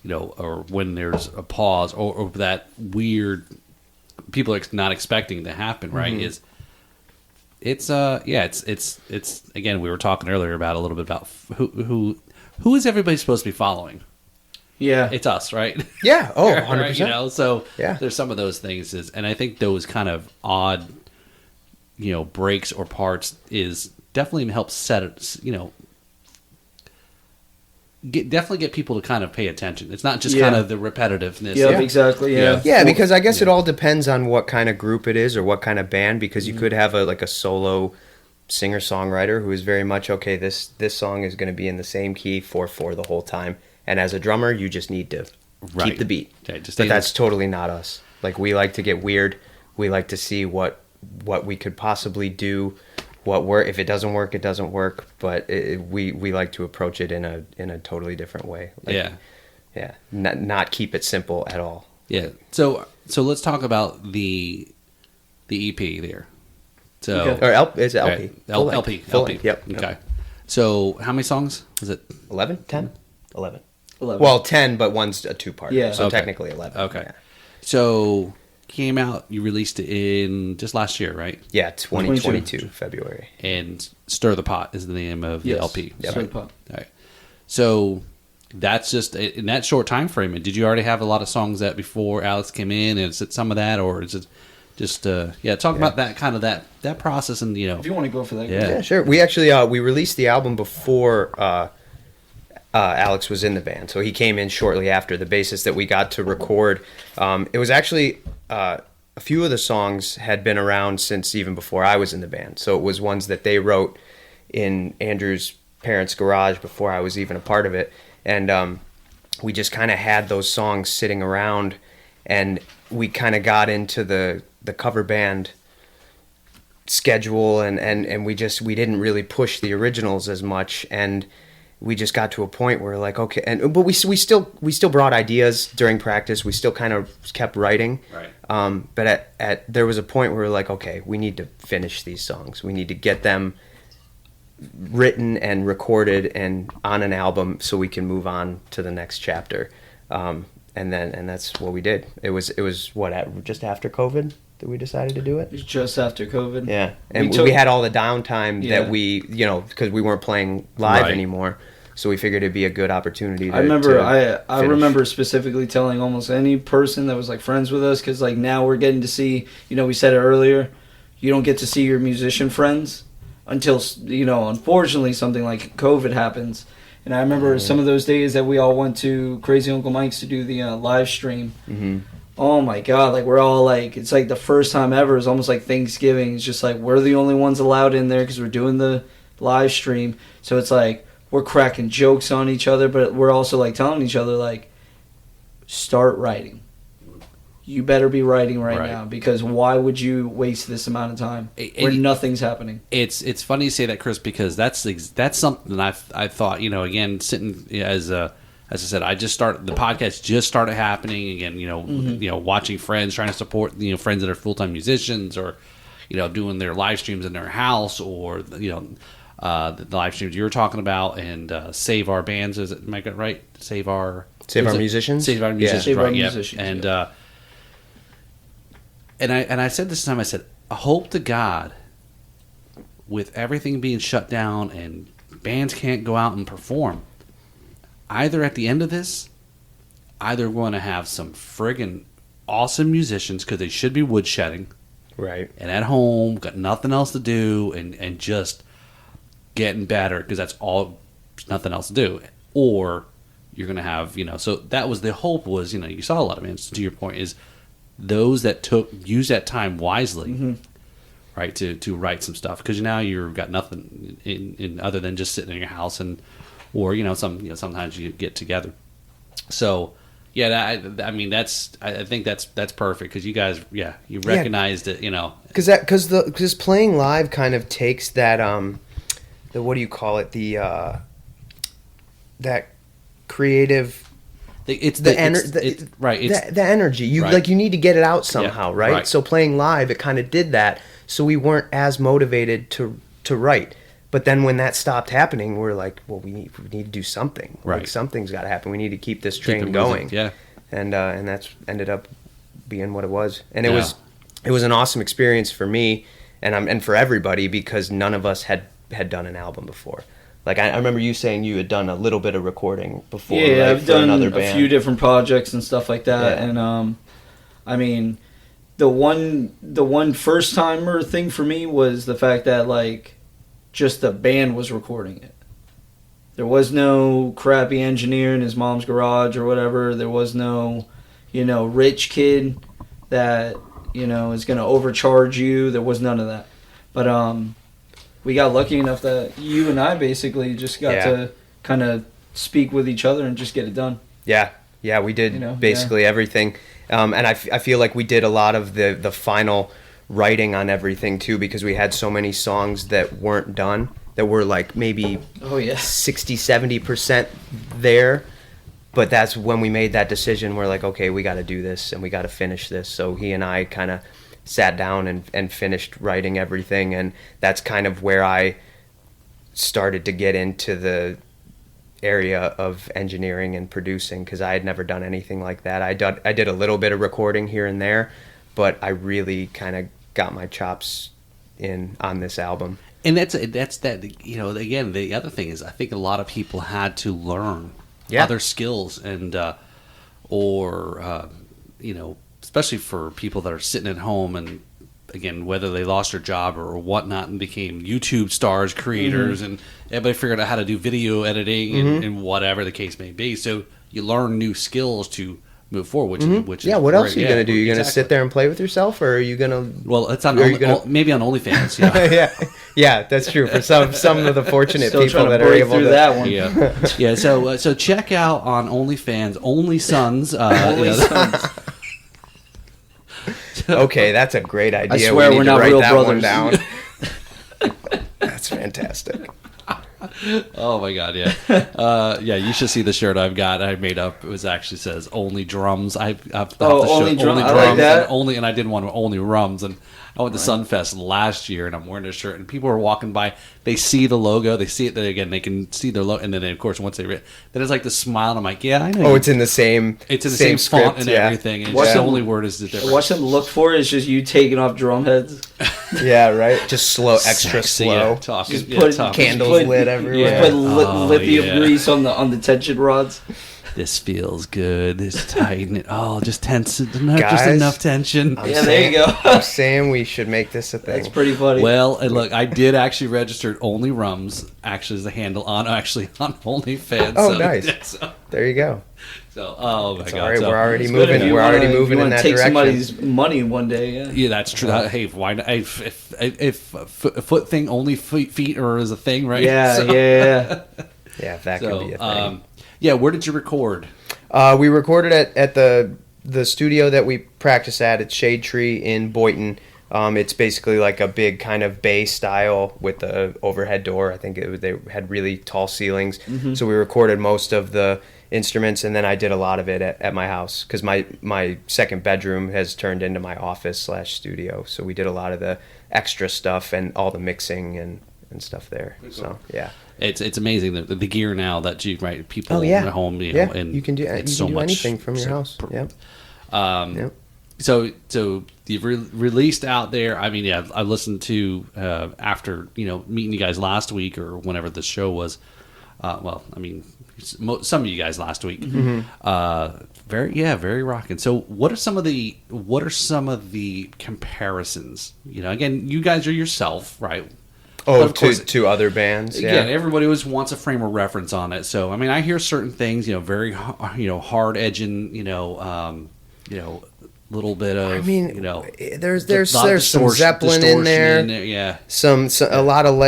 you know, or when there's a pause, or that weird people are not expecting to happen. Right? Mm-hmm. It's again, we were talking earlier about a little bit about who is everybody supposed to be following? Yeah. It's us, right? Yeah. Oh, Right, 100%. you know, so Yeah. there's some of those things, and I think those kind of odd, you know, breaks or parts is definitely helps set it. You know, definitely get people to kind of pay attention. It's not just Yeah. kind of the repetitiveness. Yeah, of- exactly. Yeah. Yeah, because I guess it all depends on what kind of group it is or what kind of band. Because you could have a solo singer songwriter who is very much okay. This song is going to be in the same key 4/4 the whole time, and as a drummer, you just need to Right. keep the beat. Yeah, just but need that's totally not us. Like we like to get weird. We like to see what we could possibly do. If it doesn't work, it doesn't work. But we like to approach it in a totally different way. Like, Yeah. yeah. Not keep it simple at all. Yeah. So let's talk about the EP there. So Okay. Or is it LP? okay, Full length. LP. Full LP. length, Yep. Okay. So how many songs is it? 11? 10? 11. 11. Well, 10, but one's a two-part. Yeah. So Okay. technically 11. Okay. Yeah, So came out. You released it in just last year, right? Yeah, 2022, February. And Stir the Pot is the name of the Yes. LP. Yep. Stir the Pot. All right. So that's just in that short time frame. And did you already have a lot of songs that before Alex came in? And is it some of that, or is it just talk about that kind of that process, and you know, If you want to go for that. Yeah. Yeah, sure. We actually we released the album before Alex was in the band, so he came in shortly after. The bassist that we got to record, it was actually a few of the songs had been around since even before I was in the band. So it was ones that they wrote in Andrew's parents' garage before I was even a part of it, and we just kind of had those songs sitting around, and we kind of got into the cover band schedule, and we didn't really push the originals as much, and we just got to a point where like, okay, but we still brought ideas during practice. We still kind of kept writing, Right. but at there was a point where we were like, okay, we need to finish these songs. We need to get them written and recorded and on an album so we can move on to the next chapter. And that's what we did. It was just after COVID that we decided to do it. It was just after COVID. Yeah, and took- we had all the downtime Yeah. that we, because we weren't playing live Right. anymore, so we figured it'd be a good opportunity. I remember, I finish. remember specifically telling almost any person that was like friends with us, because like now we're getting to see, you know, we said it earlier, you don't get to see your musician friends until, you know, unfortunately something like COVID happens. And I remember some of those days that we all went to Crazy Uncle Mike's to do the live stream. Mm-hmm. Oh my God, like we're all like, it's like the first time ever. It's almost like Thanksgiving. It's just like we're the only ones allowed in there because we're doing the live stream. So it's like we're cracking jokes on each other, but we're also like telling each other like, start writing. You better be writing right now, because why would you waste this amount of time where nothing's happening? It's funny you say that, Chris, because that's something I thought, again, sitting as I said, the podcast just started happening again, watching friends, trying to support, friends that are full-time musicians, or, doing their live streams in their house, or, the live streams you were talking about, and Save Our Bands, am I got right? Save Our Musicians? Save Our Musicians, Save right, Our yeah. Musicians, And I said this time, I said, I hope to God, with everything being shut down and bands can't go out and perform, either at the end of this, either we're going to have some friggin' awesome musicians, because they should be woodshedding. Right. And at home, got nothing else to do, and just getting better, because that's all, nothing else to do. Or you're going to have, so that was the hope was, you saw a lot of bands, to your point, is those that use that time wisely, right, to write some stuff, because now you've got nothing in other than just sitting in your house, or sometimes you get together. So yeah, I think that's perfect, because you guys you recognized it, because playing live kind of takes that the, what do you call it, the that creative. It's the energy. You you need to get it out somehow, right? So playing live, it kind of did that. So we weren't as motivated to write. But then when that stopped happening, we're like, well, we need to do something. Right. Like, something's got to happen. We need to keep this train going. Yeah. And that's ended up being what it was. And it was an awesome experience for me and for everybody, because none of us had done an album before. Like, I remember you saying you had done a little bit of recording before. Yeah, right, I've done a few different projects and stuff like that. Yeah. And the one first timer thing for me was the fact that like just the band was recording it. There was no crappy engineer in his mom's garage or whatever. There was no, rich kid that, is going to overcharge you. There was none of that. But we got lucky enough that you and I basically just got to kind of speak with each other and just get it done. Yeah, we did basically everything. And I feel like we did a lot of the final writing on everything too, because we had so many songs that weren't done, that were like maybe 60-70% there. But that's when we made that decision. We're like, okay, we got to do this and we got to finish this. So he and I kind of sat down and finished writing everything, and that's kind of where I started to get into the area of engineering and producing, because I had never done anything like that. I did a little bit of recording here and there, but I really kind of got my chops in on this album. And that's that, again, the other thing is, I think a lot of people had to learn other skills, and especially for people that are sitting at home, and again, whether they lost their job or whatnot and became YouTube stars, creators, and everybody figured out how to do video editing and whatever the case may be. So you learn new skills to move forward, which is what else are you going to do? You're going to exactly. sit there and play with yourself, or are you going to... Well, it's on maybe on OnlyFans. Yeah, that's true. For some of the fortunate Still people that are able through to... that one. Yeah. So check out on OnlyFans, Only Sons. Sons. Okay, that's a great idea. I swear we we're need not to write real that brothers. one down. That's fantastic. Oh my god, yeah. You should see the shirt I've got. I made up. It actually says "Only Drums." I've only drums. I like that. And I didn't want only rums. And I went to Sunfest last year, and I'm wearing a shirt, and people are walking by. They see the logo. They see it. Again, they can see their logo, and then of course once they read, then it's like the smile. And I'm like, yeah, I know. Oh, it's in the same. It's in the same script, font and everything. And just the only word is the difference. Watch them look for it. It's just you taking off drum heads. Yeah, right. Just slow, extra Sexy, slow. Just put candles lit everywhere. Just put lithium grease on the tension rods. This feels good. This tighten it. Oh, just tension. Just Guys, enough tension. There you go. I'm saying we should make this a thing. That's pretty funny. Well, and look, I did actually register Only Rums actually as a handle on OnlyFans. Oh, nice. There you go. So, oh my It's god, all right. so- We're already It's good if moving. you We're wanna- already if you moving in wanna that take direction. somebody's money one day. Yeah. Yeah, that's true. Hey, why not? If foot thing only feet or is a thing, right? Yeah, So- yeah. Yeah, if that could be a thing. Yeah, where did you record? We recorded at the studio that we practice at Shade Tree in Boynton. It's basically like a big kind of bay style with the overhead door. I think they had really tall ceilings. So we recorded most of the instruments, and then I did a lot of it at my house because my second bedroom has turned into my office / studio. So we did a lot of the extra stuff and all the mixing and stuff there. So yeah. It's amazing the gear now that you people Oh yeah. at home. Yeah. And You can do it's so much, anything from your house. Yep. Yep. So you've released out there. I mean, yeah, I listened to after meeting you guys last week or whenever the show was. Well, I mean, some of you guys last week. Very rocking. So what are some of the comparisons? Again, you guys are yourself, right? Oh, But of course, to other bands. again, Yeah. everybody always wants a frame of reference on it. So I mean, I hear certain things, very hard edging, little bit of, I mean, there's lot of some Zeppelin in distortion there. Yeah. A lot of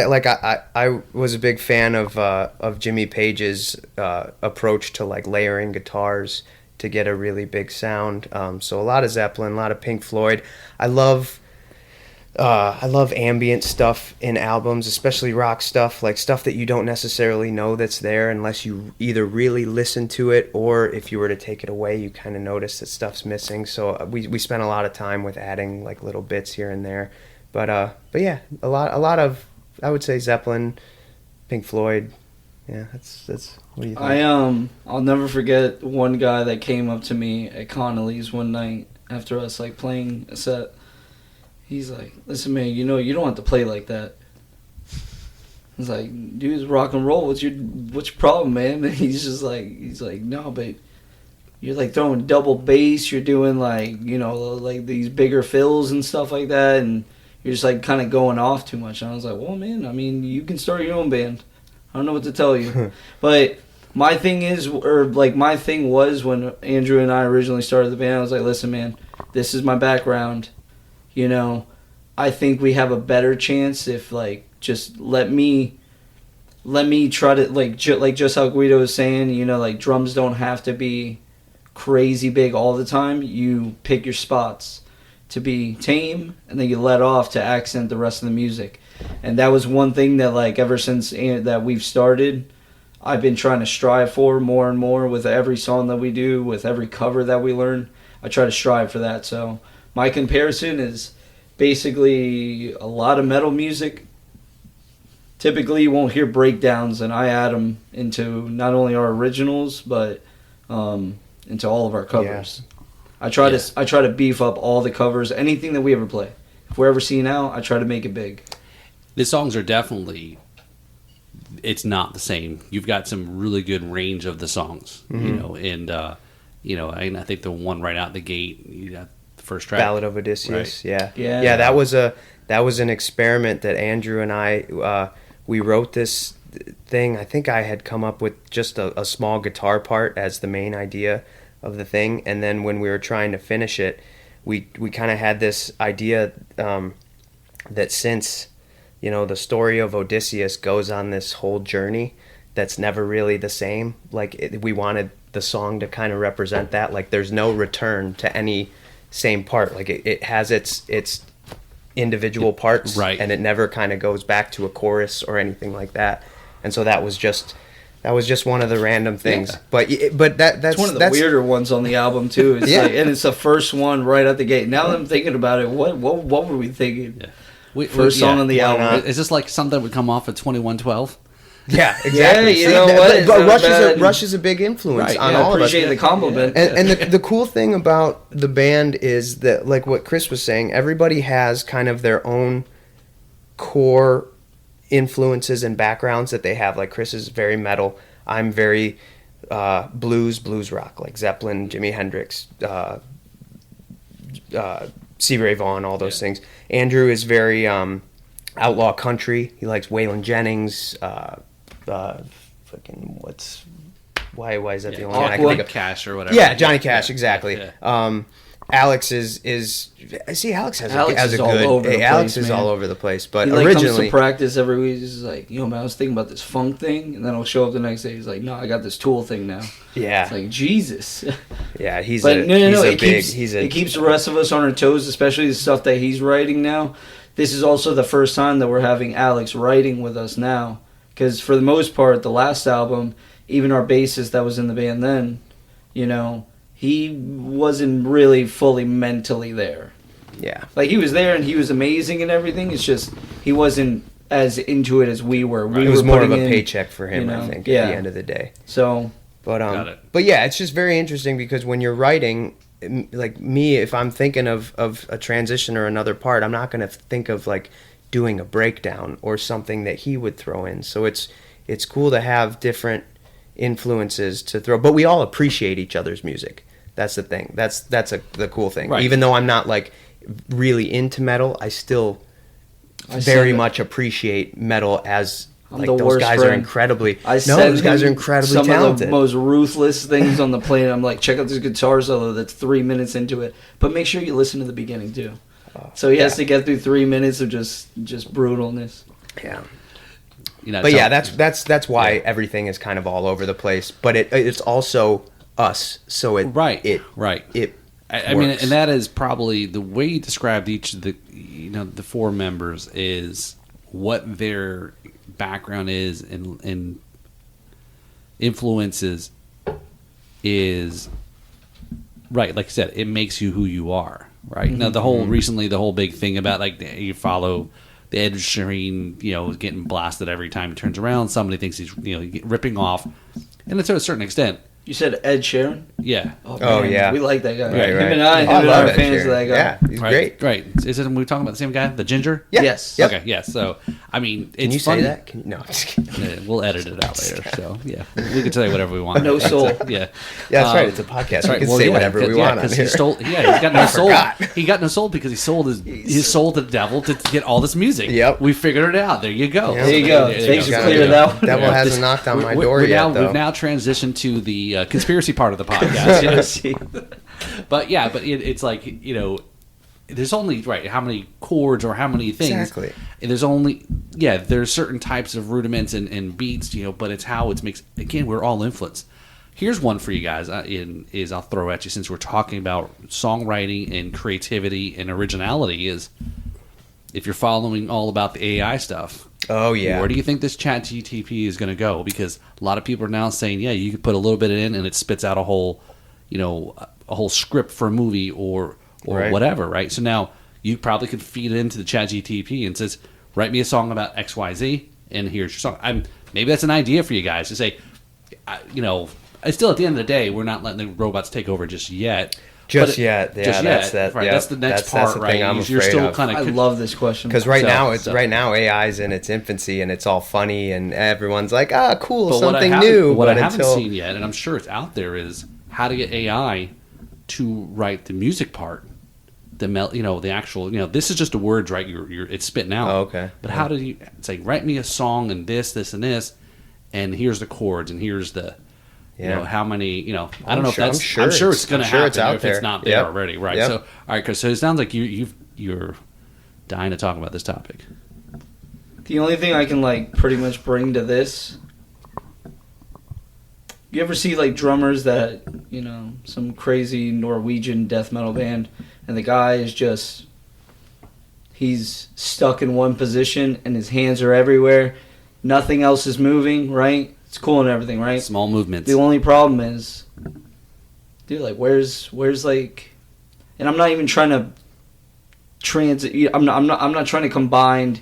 I was a big fan of Jimmy Page's approach to like layering guitars to get a really big sound. So a lot of Zeppelin, a lot of Pink Floyd. I love ambient stuff in albums, especially rock stuff, like stuff that you don't necessarily know that's there unless you either really listen to it or if you were to take it away, you kind of notice that stuff's missing. So we spent a lot of time with adding like little bits here and there. But yeah, a lot of, I would say, Zeppelin, Pink Floyd. Yeah, that's what do you think? I'll never forget one guy that came up to me at Connolly's one night after us like playing a set. He's like, "Listen, man, you don't have to play like that." I was like, "Dude, it's rock and roll. What's your problem, man?" And he's like, "No, but you're like throwing double bass. You're doing like like these bigger fills and stuff like that, and you're just like kind of going off too much." And I was like, "Well, man, I mean, you can start your own band. I don't know what to tell you." But my thing was when Andrew and I originally started the band, I was like, "Listen, man, this is my background. I think we have a better chance if just let me try to just how Guido was saying, like drums don't have to be crazy big all the time. You pick your spots to be tame and then you let off to accent the rest of the music." And that was one thing that ever since that we've started, I've been trying to strive for more and more with every song that we do, with every cover that we learn. I try to strive for that. So my comparison is basically a lot of metal music. Typically, you won't hear breakdowns, and I add them into not only our originals but into all of our covers. Yeah. I try to beef up all the covers, anything that we ever play. If we're ever seen out, I try to make it big. The songs are definitely. It's not the same. You've got some really good range of the songs, and I think the one right out the gate, the first track, Ballad of Odysseus. Right. Yeah. That was an experiment that Andrew and I we wrote this thing. I think I had come up with just a small guitar part as the main idea of the thing, and then when we were trying to finish it, we kind of had this idea that since the story of Odysseus goes on this whole journey that's never really the same. We wanted the song to kind of represent that. Like there's no return to any same part. Like it has its individual parts, right, and it never kind of goes back to a chorus or anything like that. And so that was just one of the random things. Yeah. But that's one of the weirder ones on the album too. It's and it's the first one right out the gate. Now that I'm thinking about it, what were we thinking? Yeah. First song on the album. Is this like something that would come off of 2112? Yeah, exactly. Yeah, what? Rush is a big influence on I all of us. appreciate the compliment. And the cool thing about the band is that, like what Chris was saying, everybody has kind of their own core influences and backgrounds that they have. Like Chris is very metal. I'm very blues rock, like Zeppelin, Jimi Hendrix, Stevie Ray Vaughan, all those things. Andrew is very outlaw country. He likes Waylon Jennings. why is that the only Aqua. one I can think of? Cash or whatever. Yeah, Johnny Cash, exactly. Yeah. Alex is I see Alex has Alex a is all good over the Alex place, is man. all over the place, but He like comes originally to practice every week. He's just like, man, I was thinking about this funk thing, and then I'll show up the next day. He's like, no, I got this Tool thing now. yeah, It's like Jesus. yeah, he's But it keeps the rest of us on our toes, especially the stuff that he's writing now. This is also the first time that we're having Alex writing with us now, because for the most part, the last album, even our bassist that was in the band then, he wasn't really fully mentally there. yeah. Like, he was there and he was amazing and everything. It's just he wasn't as into it as we were. It was more of a paycheck for him, I think, yeah. at the end of the day. So, But Got it. but yeah, it's just very interesting because when you're writing, like me, if I'm thinking of a transition or another part, I'm not going to think of like doing a breakdown or something that he would throw in. So it's cool to have different influences to throw, but we all appreciate each other's music. That's the thing. That's the cool thing. Right. Even though I'm not like really into metal, I still I very send- much appreciate metal as I'm like the those worst guys are friend. incredibly. I No, send those guys are him incredibly some talented. of the most ruthless things on the planet. I'm like, check out this guitar solo that's 3 minutes into it, but make sure you listen to the beginning too. So he has to get through 3 minutes of just brutalness. Yeah. But Yeah, that's why everything is kind of all over the place. But it's also us, so it Right. It I mean, works. and that is probably the way you described each of the the four members is what their background is and influences is right. Like I said, it makes you who you are. Right now, the whole big thing about like you follow the Ed Sheeran, getting blasted every time he turns around. Somebody thinks he's ripping off, and to a certain extent, You said Ed Sheeran? yeah. Oh, yeah. We like that guy. Right, Him right. and I, Oh, him I and love I are Ed fans of Sheeran. that guy. Yeah, he's Right, great. right. Is it? Are we talking about the same guy, the ginger? Yeah. Yes. Yep. Okay. Yes. So, I mean, it's Can you funny. say that? No, I'm just kidding. Yeah, we'll edit it out later. So, yeah, we can say whatever we want. No soul. Yeah. Yeah, that's right. It's a podcast. That's We right. can Well, say yeah, whatever we want on because here. he stole. Yeah, he's got no soul. forgot. He got no soul because he sold his soul to the devil to get all this music. Yep. We figured it out. There you go. Yeah. There you go. Thanks for clearing that one. Devil Yeah. hasn't knocked on my We're- door we're yet, now, though. We've now transitioned to the conspiracy part of the podcast. But yeah, it's like there's only how many chords or how many things. Exactly. And there's certain types of rudiments and beats, but it's how it makes. Again, we're all influenced. Here's one for you guys. I'll throw at you since we're talking about songwriting and creativity and originality. Is if you're following all about the AI stuff. Oh, yeah. Where do you think this chat GTP is going to go? Because a lot of people are now saying, yeah, you could put a little bit in and it spits out a whole, a whole script for a movie or Right. whatever, right? So now you probably could feed it into the chat GTP and says, write me a song about XYZ and here's your song. Maybe that's an idea for you guys to say, still at the end of the day, we're not letting the robots take over just yet. Just yet. Yeah, just that's yet. that. Right, yeah. that's the next part, the right? thing I'm You're afraid still of. kind I of love this question. Because right now AI's in its infancy and it's all funny and everyone's like, cool, But something new. What but I haven't until seen yet, and I'm sure it's out there, is how to get AI to write the music part, the actual, this is just the words, right? It's spitting out. Oh, okay. But how do you? It's like write me a song and this, and this, and here's the chords and here's the. Yeah. How many? I don't know if I'm that's. sure I'm sure it's- it's going to I'm sure happen it's out if there. it's not there Yep. already, right? Yep. So, all right, Chris. So it sounds like you're dying to talk about this topic. The only thing I can pretty much bring to this, you ever see drummers that some crazy Norwegian death metal band, and the guy is just he's stuck in one position and his hands are everywhere, nothing else is moving, right? It's cool and everything, right? Small movements. The only problem is, dude, where's and I'm not even trying to I'm not trying to combine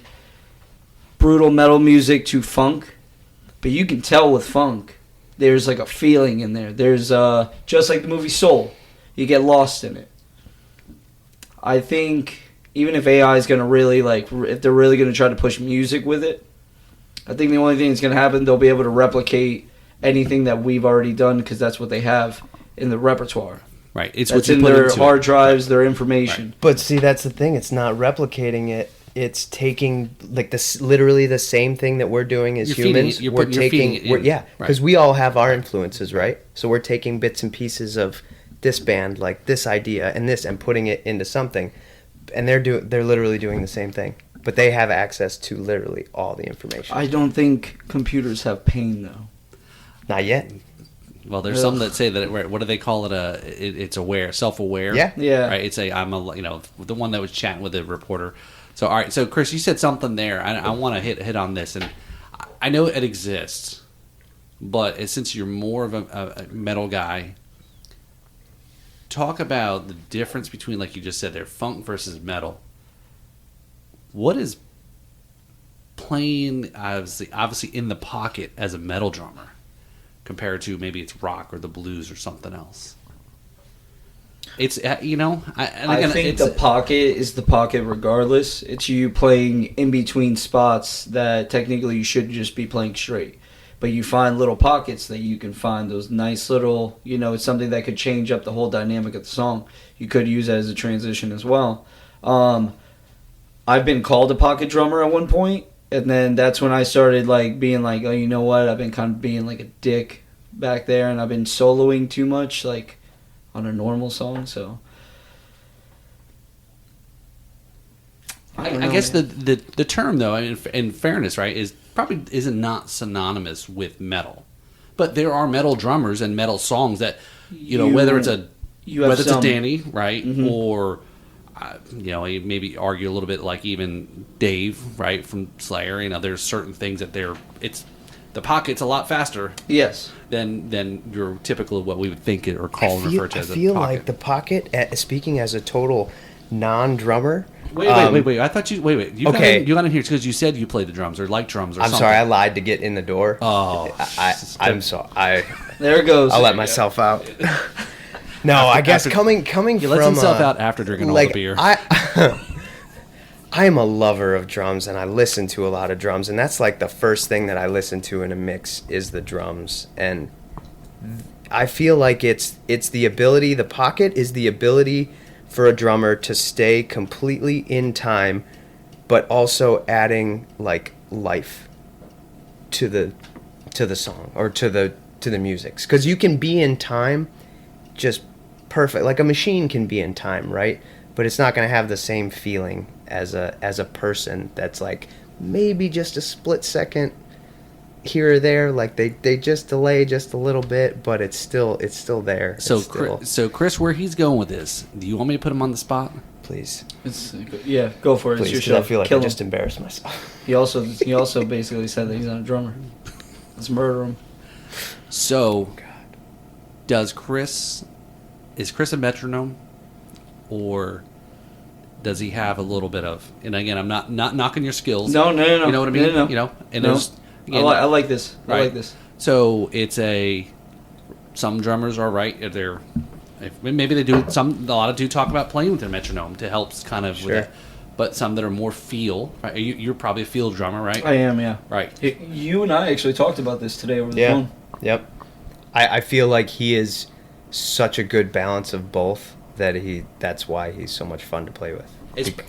brutal metal music to funk, but you can tell with funk, there's a feeling in there. There's just like the movie Soul, you get lost in it. I think even if AI is gonna really if they're really gonna try to push music with it, I think the only thing that's going to happen, they'll be able to replicate anything that we've already done because that's what they have in the repertoire. Right. It's That's what you in put their into hard it. drives, their information. But see, that's the thing. It's not replicating it it's taking like this literally the same thing that we're doing as You're feeding humans. it- you're we're putting- you're feeding taking it in. yeah, Right. because we all have our influences, right? So we're taking bits and pieces of this band, like this idea and this, and putting it into something, and they're literally doing the same thing, but they have access to literally all the information. I don't think computers have pain though. Not yet. Well, there's some that say that what do they call it? It's aware, self-aware. Yeah. Yeah. Right. It's the one that was chatting with the reporter. So all right. So Chris, you said something there. I want to hit on this, and I know it exists, but since you're more of a metal guy, talk about the difference between, like you just said there, funk versus metal. What is playing obviously in the pocket as a metal drummer compared to maybe it's rock or the blues or something else? It's I think the pocket is the pocket regardless. It's you playing in between spots that technically you should just be playing straight. But you find little pockets that you can find those nice little, it's something that could change up the whole dynamic of the song. You could use it as a transition as well. I've been called a pocket drummer at one point, and then that's when I started being like, oh, you know what? I've been kind of being like a dick back there, and I've been soloing too much, on a normal song. So I guess the term though, in fairness, right, isn't not synonymous with metal, but there are metal drummers and metal songs that whether it's a Danny, right, Mhm. or you maybe argue a little bit like even Dave, right, from Slayer. There's certain things that the pocket's a lot faster yes. than your typical what we would think it or call and refer to as a pocket. I feel like the pocket, speaking as a total non-drummer. Wait! I thought you You Okay. got in here because you said you played the drums or like drums or I'm something. sorry, I lied to get in the door. Oh, I'm sorry. There it goes. I'll let myself out. No, I guess coming He from lets himself out after drinking all the beer. I am a lover of drums, and I listen to a lot of drums, and that's like the first thing that I listen to in a mix is the drums. And I feel like it's the ability, the pocket is the ability for a drummer to stay completely in time, but also adding life to the song or to the music. Because you can be in time just perfect, like a machine can be in time, right? But it's not going to have the same feeling as a person that's maybe just a split second here or there, they just delay just a little bit, but it's still there. So Chris, where he's going with this? Do you want me to put him on the spot? Please, Go for it. please, It's 'cause your show. I feel like Kill I him. just embarrassed myself. He also basically said that he's not a drummer. Let's murder him. So, is Chris a metronome, or does he have a little bit of? And again, I'm not knocking your skills. No. You know what I mean? No. And No. there's again, I like this. I Right. like this. So it's some drummers are right. Maybe they do. A lot of do talk about playing with their metronome to help kind of. Sure. With it. But some that are more feel. Right? You're probably a feel drummer, right? I am, yeah. Right. You and I actually talked about this today over the Yeah. phone. Yep. I feel like he is such a good balance of both that's why he's so much fun to play with.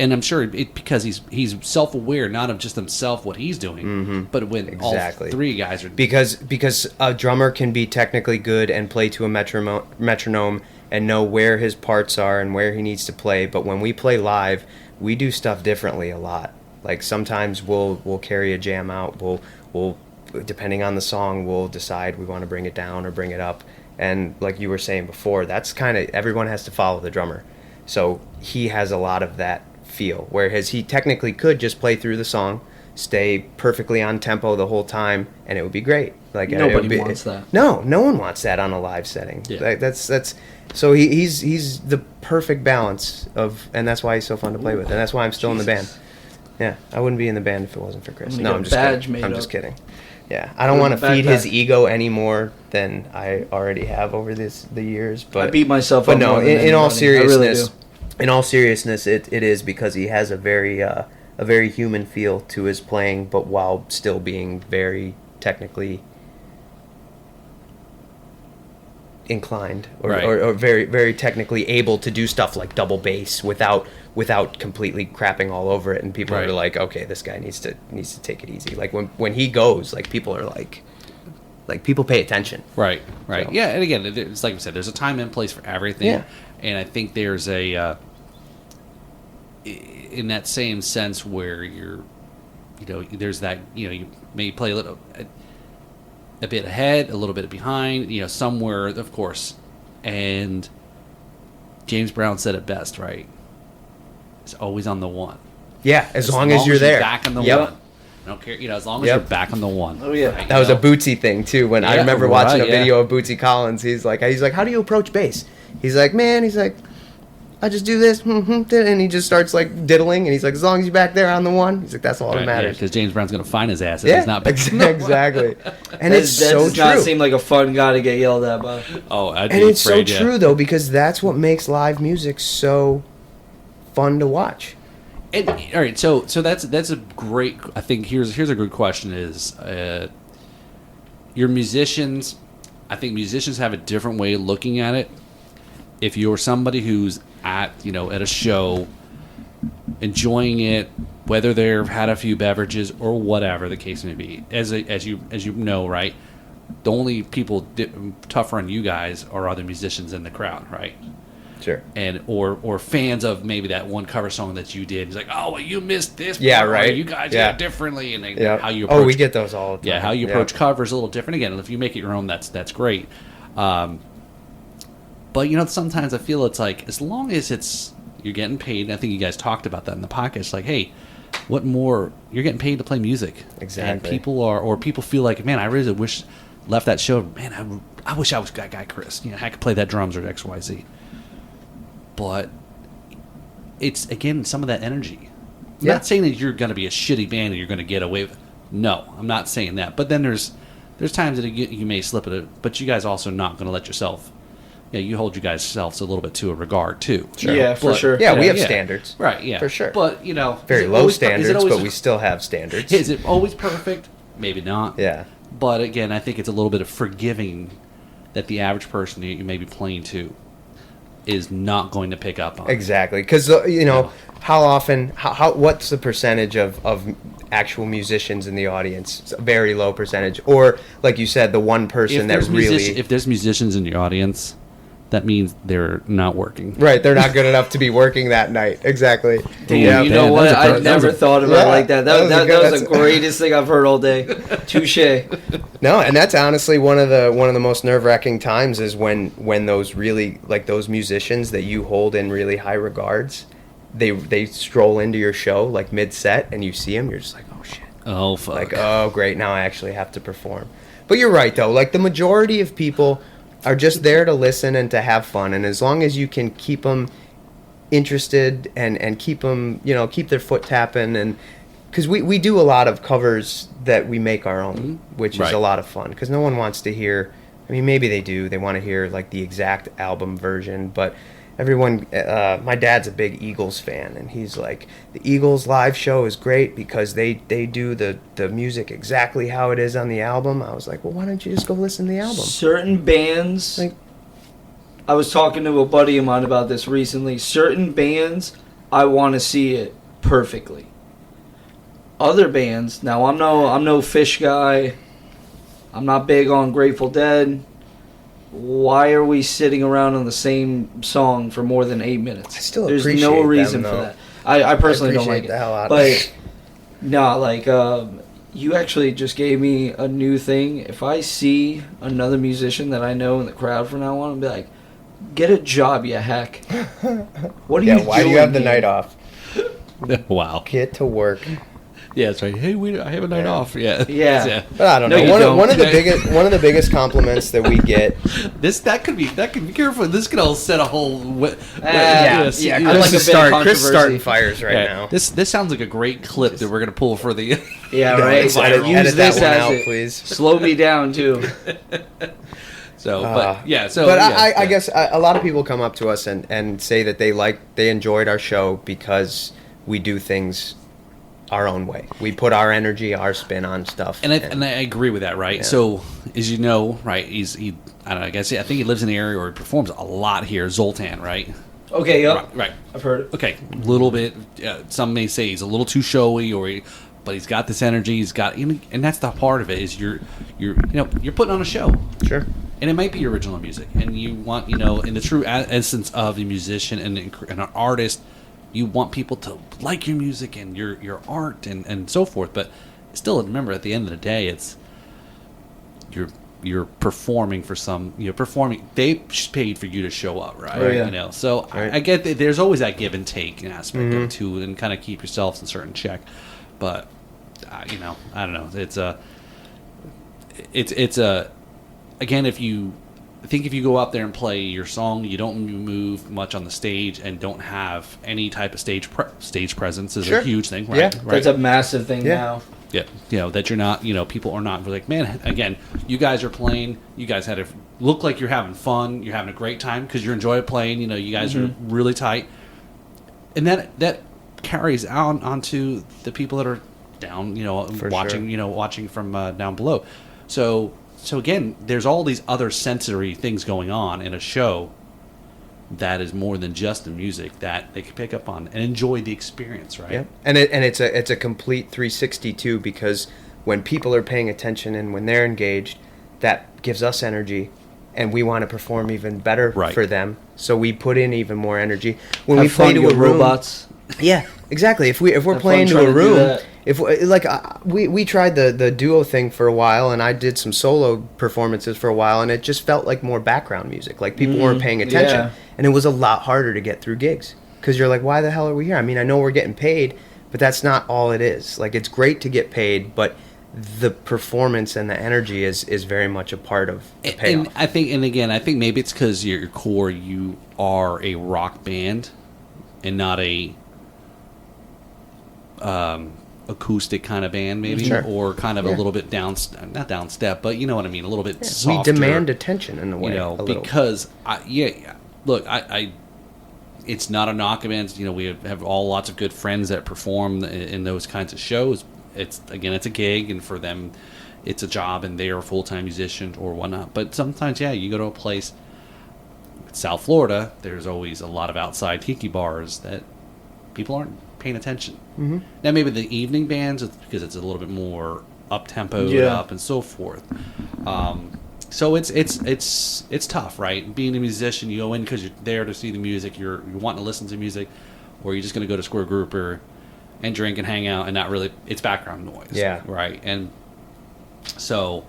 And I'm sure because he's self-aware, not of just himself, what he's doing, but when Exactly. all three guys are Because a drummer can be technically good and play to a metronome and know where his parts are and where he needs to play, but when we play live, we do stuff differently a lot. Like sometimes we'll carry a jam out, we'll depending on the song, we'll decide we want to bring it down or bring it up. And like you were saying before, that's kind of everyone has to follow the drummer. So he has a lot of that feel, whereas he technically could just play through the song, stay perfectly on tempo the whole time, and it would be great. Nobody wants that. No one wants that on a live setting. Yeah. That's so he's the perfect balance of, and that's why he's so fun to play with, and that's why I'm still in the band. Yeah, I wouldn't be in the band if it wasn't for Chris. I'm No, gonna I'm get just a badge kidding. made I'm up. just kidding. Yeah, I don't want to With a feed his backpack. ego any more than I already have over the years. But I beat myself but up no, more than in all anybody. I really seriousness, it is because he has a very human feel to his playing, but while still being very technically inclined or, Right. or very very technically able to do stuff like double bass without completely crapping all over it, and people Right. are like, okay, this guy needs to take it easy. Like when he goes, like people are like people pay attention. Right, right. So- Yeah, and again, it's like we said, there's a time and place for everything. Yeah. And I think there's in that same sense where there's that, you may play a bit ahead, a little bit behind, somewhere, of course. And James Brown said it best, right? It's always on the one. Yeah, as long as you're there. Back on the Yep. one. I don't care, as long as Yep. you're back on the one. Oh, yeah. Right, That was a Bootsy thing too. When I Yeah, remember watching a right, yeah. video of Bootsy Collins, he's like, how do you approach bass? He's like, I just do this, and he just starts like diddling, and he's like, as long as you're back there on the one, he's like, that's all that matters. Because James Brown's going to find his ass if he's not back on the one. exactly. And That- it's that so does not true. seem like a fun guy to get yelled at by. Oh, I'd And be it's so afraid, yeah. true though, because that's what makes live music so fun to watch. And, all right, so that's a great. I think here's a good question: is your musicians? I think musicians have a different way of looking at it. If you're somebody who's at a show, enjoying it, whether they've had a few beverages or whatever the case may be, as you know, right? The only people tougher on you guys are other musicians in the crowd, right? Sure. And or fans of maybe that one cover song that you did. He's like, oh, well, you missed this. Yeah, part, or right. you guys Yeah. did it differently, and Yeah. how you approach. Oh, we get those all the time. Yeah, how you approach covers is a little different. Again, if you make it your own, that's great. But sometimes I feel it's like as long as you're getting paid. And I think you guys talked about that in the podcast. Like, hey, what more? You're getting paid to play music. Exactly. And people feel like, man, I really wish left that show. Man, I wish I was that guy, Chris. I could play that drums or X, Y, Z. But it's again some of that energy. I'm Yeah. not saying that you're going to be a shitty band and you're going to get away with it. No, I'm not saying that. But then there's times that you may slip it, but you guys also not going to let yourself. You hold you guys selves a little bit to a regard too. Sure. Yeah, for But- sure. Yeah, we have Yeah. standards. Right, yeah. For sure. But, Very is it low always- standards, is it always- but we still have standards. Is it always perfect? Maybe not. Yeah. But again, I think it's a little bit of forgiving that the average person that you may be playing to is not going to pick up on. Exactly, because how often, what's the percentage of actual musicians in the audience? It's a very low percentage, or like you said, the one person that really if there's musicians in your audience, that means they're not working. right, they're not good enough to be working that night. Exactly. Damn, Yeah, you man, know what? that was a I per- that never was a- thought about Yeah, it like that. that was That good- was the that's- greatest thing I've heard all day. Touche. No, and that's honestly one of the most nerve-wracking times is when those really like those musicians that you hold in really high regards, they stroll into your show like mid-set and you see them, you're just like, oh shit. Oh fuck. Like, oh great, now I actually have to perform. But you're right though, like the majority of people are just there to listen and to have fun, and as long as you can keep them interested and keep them, keep their foot tapping, and because we do a lot of covers that we make our own, which is Right. a lot of fun, because no one wants to hear, I mean, maybe they do, they want to hear like the exact album version, but everyone, my dad's a big Eagles fan, and he's like, the Eagles live show is great because they do the music exactly how it is on the album. I was like, well, why don't you just go listen to the album? Certain bands, Like- I was talking to a buddy of mine about this recently. Certain bands, I want to see it perfectly. Other bands, now I'm no Fish guy. I'm not big on Grateful Dead. Why are we sitting around on the same song for more than 8 minutes? I still There's appreciate no them, reason for though. that. I personally don't like appreciate the it. hell out of But it. no, like you actually just gave me a new thing. If I see another musician that I know in the crowd from now on, I'll be like, "Get a job, you hack! What are Yeah, you why do doing you have the here?" night off? Wow. Get to work. Yeah, that's right. Hey, I have a night Yeah. off. Yeah. Yeah. But I don't No, know. you don't. One of the biggest compliments that we get. That could be careful. This could all set a whole. yeah, yeah. I Chris like a is bit of Chris controversy. starting fires right now. This sounds like a great clip that we're gonna pull for the. Yeah, No, right. let's edit Use that this one as out, it. please. Slow me down too. So, but yeah. So, but yeah, I guess a lot of people come up to us and say that they enjoyed our show because we do things our own way. We put our energy, our spin on stuff. And I agree with that, right? Yeah. So, as you know, right, he I don't know, I think he lives in the area or he performs a lot here, Zoltan, right? Okay, yep. Right. I've heard it. Okay, a little bit. Some may say he's a little too showy, but he's got this energy. He's got, and that's the part of it is you're putting on a show. Sure. And it might be original music, and you want, in the true essence of a musician and an artist, you want people to like your music and your art and so forth. But still, remember, at the end of the day, it's you're performing for some. You're performing. They paid for you to show up, right? Oh, yeah. So Right. I get that there's always that give and take aspect of it too, and kind of keep yourselves in certain check. But I don't know. It's a again, if you go out there and play your song, you don't move much on the stage and don't have any type of stage presence is Sure. a huge thing, right? Yeah. Right. That's a massive thing Yeah. now. Yeah, that you're not, people are not like, man, again, you guys are playing, you guys look like you're having fun, you're having a great time because you're enjoying playing, you guys are really tight. And that carries out onto the people that are down, For watching, sure. watching from down below. So again, there's all these other sensory things going on in a show that is more than just the music that they can pick up on and enjoy the experience, right? Yeah, and it's a complete 360 too, because when people are paying attention and when they're engaged, that gives us energy, and we want to perform even better Right. for them. So we put in even more energy when Have we play fun to with a room. robots. Yeah, exactly. If we're Have playing fun to a trying to do room, that. if we tried the duo thing for a while, and I did some solo performances for a while, and it just felt like more background music. Like people weren't paying attention, yeah. and it was a lot harder to get through gigs because you're like, why the hell are we here? I mean, I know we're getting paid, but that's not all it is. Like, it's great to get paid, but the performance and the energy is very much a part of the payoff. And I think maybe it's because your core, you are a rock band and not a acoustic kind of band, maybe, Sure. or kind of a Yeah. little bit not down step, but you know what I mean, a little bit we softer. demand attention in a way, a little. Because look, I it's not a knock against, we have all lots of good friends that perform in those kinds of shows. It's a gig, and for them it's a job, and they're a full-time musician or whatnot. But sometimes, you go to a place, South Florida, there's always a lot of outside tiki bars that people aren't paying attention. Mm-hmm. Now maybe the evening bands, because it's a little bit more up-tempo up and so forth. So it's tough, right? Being a musician, you go in because you're there to see the music, you're wanting to listen to music, or you're just going to go to Square Grouper and drink and hang out and not really, it's background noise. Yeah. Right. And so,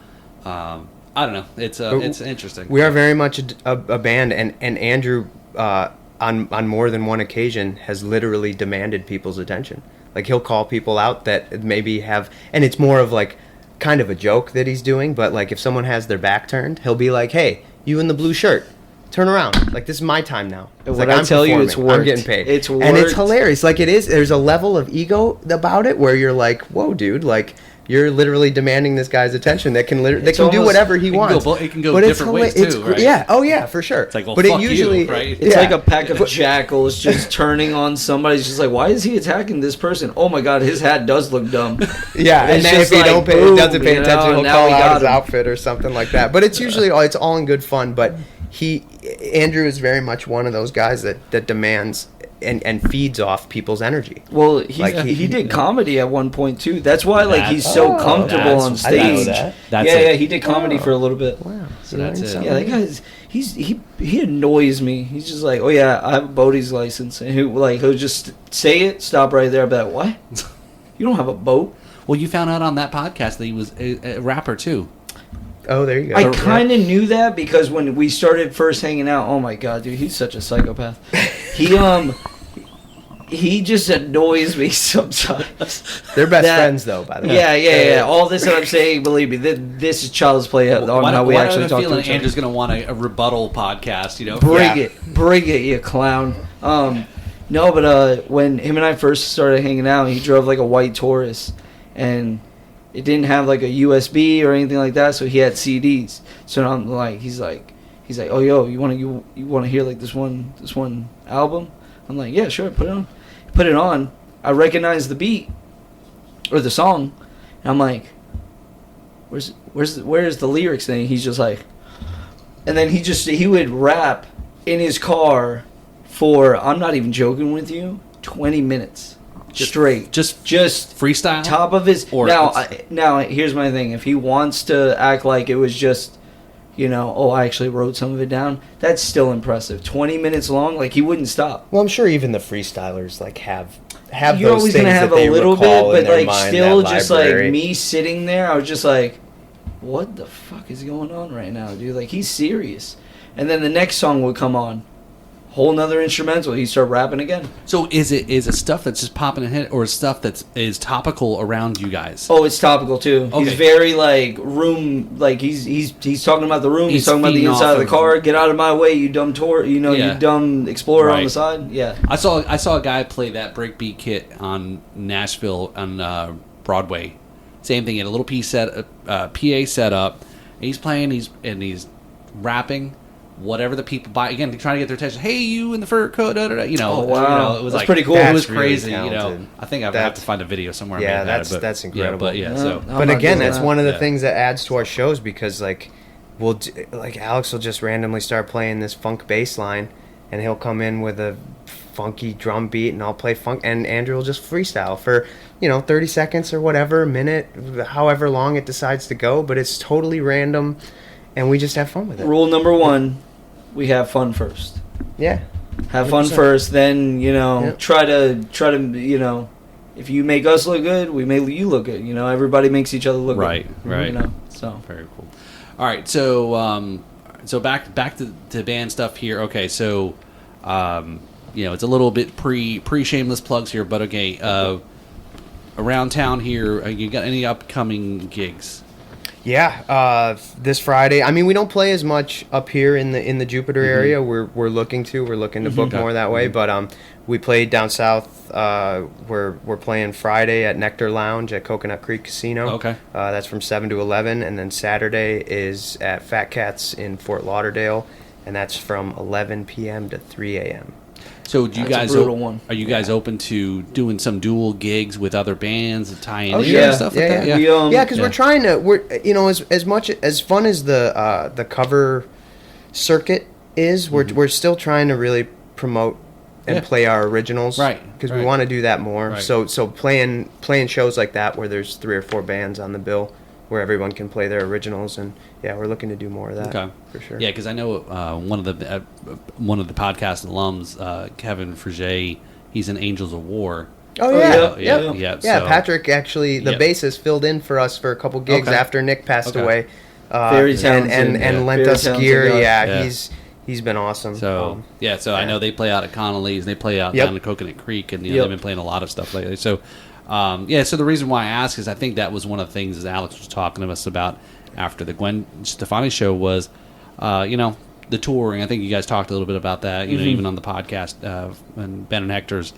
I don't know. It's interesting. We are very much a band, and Andrew, on more than one occasion, has literally demanded people's attention. Like, he'll call people out that maybe have, and it's more of like kind of a joke that he's doing, but like if someone has their back turned, he'll be like, "Hey, you in the blue shirt, turn around. Like, this is my time now." It's When like, I tell you it's performing. I'm worked. getting paid. It's And it's worked. hilarious. Like, it is. There's a level of ego about it where you're like, "Whoa, dude! Like, you're literally demanding this guy's attention. That can do almost- whatever he it can wants." go it can go But it's different ways it's too, gr- right? Yeah. Oh yeah, for sure. It's like, well, but fuck it usually you, right? It's yeah. like a pack of jackals just turning on somebody. It's just like, why is he attacking this person? Oh my god, his hat does look dumb. Yeah, and It's then if just he like, doesn't boom, pay you know, attention, he'll now call we out got his him. outfit or something like that. But it's usually it's all in good fun. But Andrew is very much one of those guys that demands and feeds off people's energy. Well, Like, he did comedy at one point too. That's why he's so Oh, comfortable on I didn't know stage. that. That's yeah, it. he did comedy for a little bit. Wow, So that's it. Yeah, that guy's he annoys me. He's just like, oh yeah, I have a boaty's license, and he'll just say it, stop right there, I'll be like, what? You don't have a boat? Well, you found out on that podcast that he was a rapper too. Oh, there you go. I kind of knew that because when we started first hanging out, oh my god, dude, he's such a psychopath. He just annoys me sometimes. They're best friends, though. By the way. Yeah. All this that I'm saying, believe me, this is child's play on how we actually talk to feeling each other. Andrew's going to want a rebuttal podcast, Bring it, you clown. No, but when him and I first started hanging out, he drove like a white Taurus, and it didn't have like a USB or anything like that, so he had CDs. So I'm like, he's like, oh yo, you want to hear like this one album? I'm like, yeah, sure, put it on. I recognize the beat. or the song, and I'm like, where's the lyrics thing? He's just like, and then he would rap in his car for, I'm not even joking with you, 20 minutes straight, just freestyle, top of his. Or now here's my thing: if he wants to act like it was just, I actually wrote some of it down, that's still impressive. 20 minutes long, like he wouldn't stop. Well, I'm sure even the freestylers like have You're those always things gonna have that they a little bit, recall in but their like mind, still, that just library. like me sitting there, I was just like, what the fuck is going on right now, dude? Like, he's serious. And then the next song would come on, whole nother instrumental. He'd start rapping again. So is it stuff that's just popping in head, or stuff is topical around you guys? Oh, it's topical too. Okay. He's very like room, like he's talking about the room. He's talking about the feeding inside off of the car. Get out of my way, you dumb Yeah. you dumb explorer on Right. the side. Yeah. I saw a guy play that breakbeat kit on Nashville on Broadway. Same thing. He had a little PA set up. And he's playing. He's rapping. Whatever the people buy, again, trying to get their attention. Hey, you in the fur coat, da, da, da. Oh, wow. It was That's like pretty cool. It was That's really crazy, talented. I think I have to find a video somewhere. Yeah, maybe about it, that's incredible. Yeah, but yeah, so I'm But not again, doing that's that. one of the Yeah. things that adds to our shows, because like like Alex will just randomly start playing this funk bass line, and he'll come in with a funky drum beat, and I'll play funk, and Andrew will just freestyle for 30 seconds or whatever, a minute, however long it decides to go, but it's totally random, and we just have fun with it. Rule number 1: we have fun first. Yeah. Have fun 100%. first, then Yep. try to if you make us look good, we make you look good. Everybody makes each other look Right, good. right. So very cool. All right, so back to band stuff here. Okay, so it's a little bit pre shameless plugs here, but okay, around town here, you got any upcoming gigs? Yeah, this Friday. I mean, we don't play as much up here in the Jupiter area. We're looking to book more that way. But we played down south. We're playing Friday at Nectar Lounge at Coconut Creek Casino. Okay. That's from 7 to 11, and then Saturday is at Fat Cats in Fort Lauderdale, and that's from 11 p.m. to 3 a.m. So do you That's a guys brutal one. are you guys open to doing some dual gigs with other bands and tying in yeah. and stuff like that? We, Because we're trying to. As much as fun as the cover circuit is, we're still trying to really promote and Yeah. play our originals, Right, Because right. we want to do that more. Right. So playing shows like that where there's 3 or 4 bands on the bill, where everyone can play their originals, and we're looking to do more of that. Okay, for sure. Yeah, because I know one of the podcast alums, Kevin Frege, he's in Angels of War. Oh yeah. yeah. Yeah. Yeah, so- Patrick actually, the Yeah. bassist, filled in for us for a couple gigs Okay. after Nick passed Okay. away. Very talented, and yeah. lent Very us talented gear. guy. Yeah, Yeah. he's been awesome. So so I know they play out at Connolly's, and they play out Yep. down in Coconut Creek, and Yep. they've been playing a lot of stuff lately. So so the reason why I ask is I think that was one of the things that Alex was talking to us about after the Gwen Stefani show was, the touring. I think you guys talked a little bit about that, even on the podcast, and Ben and Hector's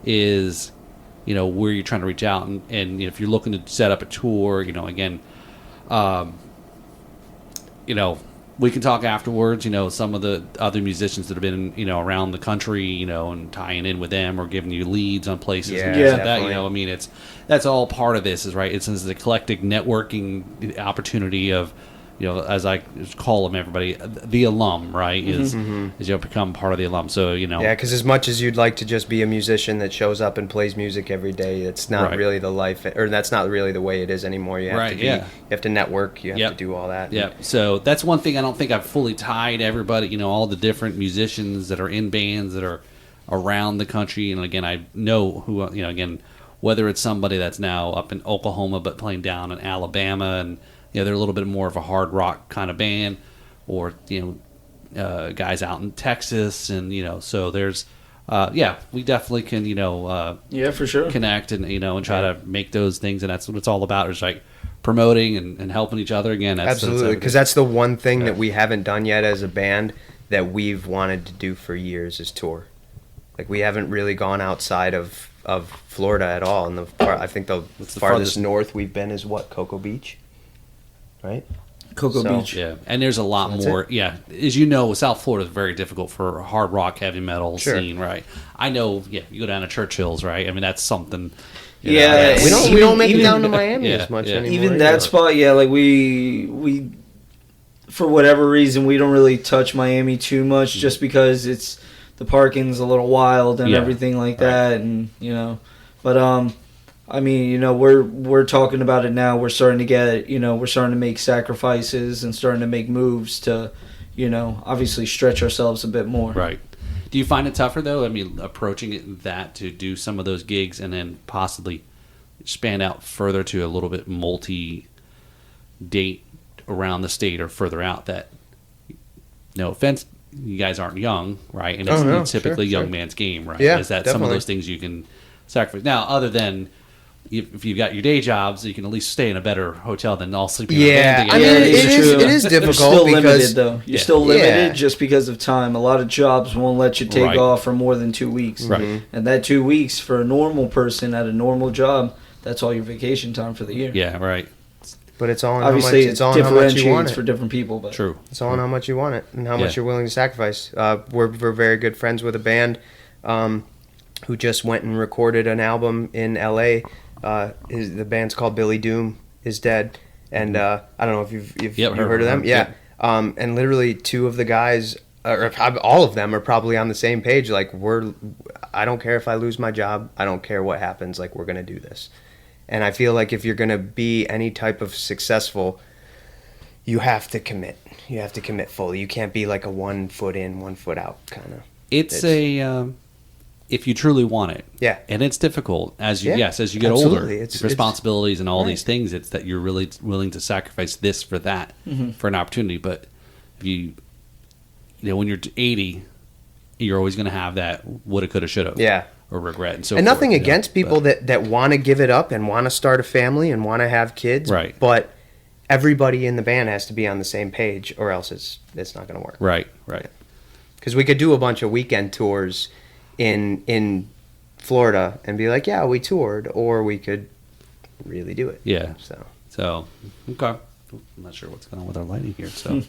is, where you're trying to reach out, and if you're looking to set up a tour, again, we can talk afterwards. Some of the other musicians that have been, around the country, and tying in with them or giving you leads on places. Yeah, and things like that. definitely. I mean, that's all part of this, is right. It's this eclectic networking opportunity of, as I call them, everybody, the alum, right? Is you become part of the alum. So Yeah, because as much as you'd like to just be a musician that shows up and plays music every day, it's not Right. really the life, or that's not really the way it is anymore. You have Right, to be, yeah. you have to network, you have Yep. to do all that. Yeah, so that's one thing I don't think I've fully tied everybody, all the different musicians that are in bands that are around the country. And again, I know who, again, whether it's somebody that's now up in Oklahoma but playing down in Alabama, and they're a little bit more of a hard rock kind of band, or guys out in Texas, and so there's we definitely can yeah, for sure. connect and and try to make those things, and that's what it's all about, is like promoting and helping each other. Again, Absolutely, because that's the one thing Yeah. that we haven't done yet as a band that we've wanted to do for years is tour. Like, we haven't really gone outside of Florida at all. And I think the What's the farthest farthest- north we've been is Cocoa Beach, right? Cocoa So- Beach. Yeah, and there's a lot That's more. Yeah, as you know, South Florida is very difficult for a hard rock, heavy metal Sure. scene, right? I know. Yeah, you go down to Churchill's, right? I mean, that's something. You know? Yeah, We don't make it even- down to Miami Yeah, as much yeah. anymore. Even that spot, yeah, like we for whatever reason we don't really touch Miami too much, just because it's the parking's a little wild and Yeah, everything like that, and but I mean, we're talking about it now. We're starting to get, we're starting to make sacrifices and starting to make moves to, obviously stretch ourselves a bit more. Right. Do you find it tougher though? I mean, approaching it that to do some of those gigs and then possibly span out further to a little bit multi-date around the state or further out. That, no offense, you guys aren't young, right? And it's typically young man's game, right? Yeah, Is that some of definitely. those things you can sacrifice? Now, other than if you've got your day jobs, you can at least stay in a better hotel than all sleeping in a Yeah, van I mean, together. it is You're difficult still because limited though. You're Yeah. still limited Yeah. just because of time. A lot of jobs won't let you take Right. off for more than 2 weeks. Right. And that 2 weeks for a normal person at a normal job, that's all your vacation time for the year. Yeah, right. but it's all on how much Obviously, it's all on how much you want differentiates it. for different people, but True. It's all on how much you want it and how Yeah. much you're willing to sacrifice. We're very good friends with a band who just went and recorded an album in L.A. The band's called Billy Doom is Dead, and I don't know if you've Yep, heard of them. heard, Yeah, and literally two of the guys, or all of them, are probably on the same page. Like I don't care if I lose my job. I don't care what happens. Like we're gonna do this. And I feel like if you're gonna be any type of successful, you have to commit. You have to commit fully. You can't be like a 1 foot in, 1 foot out kind of. It's if you truly want it. Yeah. And it's difficult as you Yeah, as you get absolutely. older. It's responsibilities and all right. these things. It's that you're really willing to sacrifice this for that for an opportunity. But if you when you're 80, you're always going to have that woulda, coulda, shoulda. Yeah. Or regret and so And forth, nothing you know, against people but- that want to give it up and want to start a family and want to have kids. Right. But everybody in the band has to be on the same page, or else it's not going to work. Right. Because we could do a bunch of weekend tours in Florida and be like, yeah, we toured, or we could really do it. Yeah. So Okay. I'm not sure what's going on with our lighting here. So there's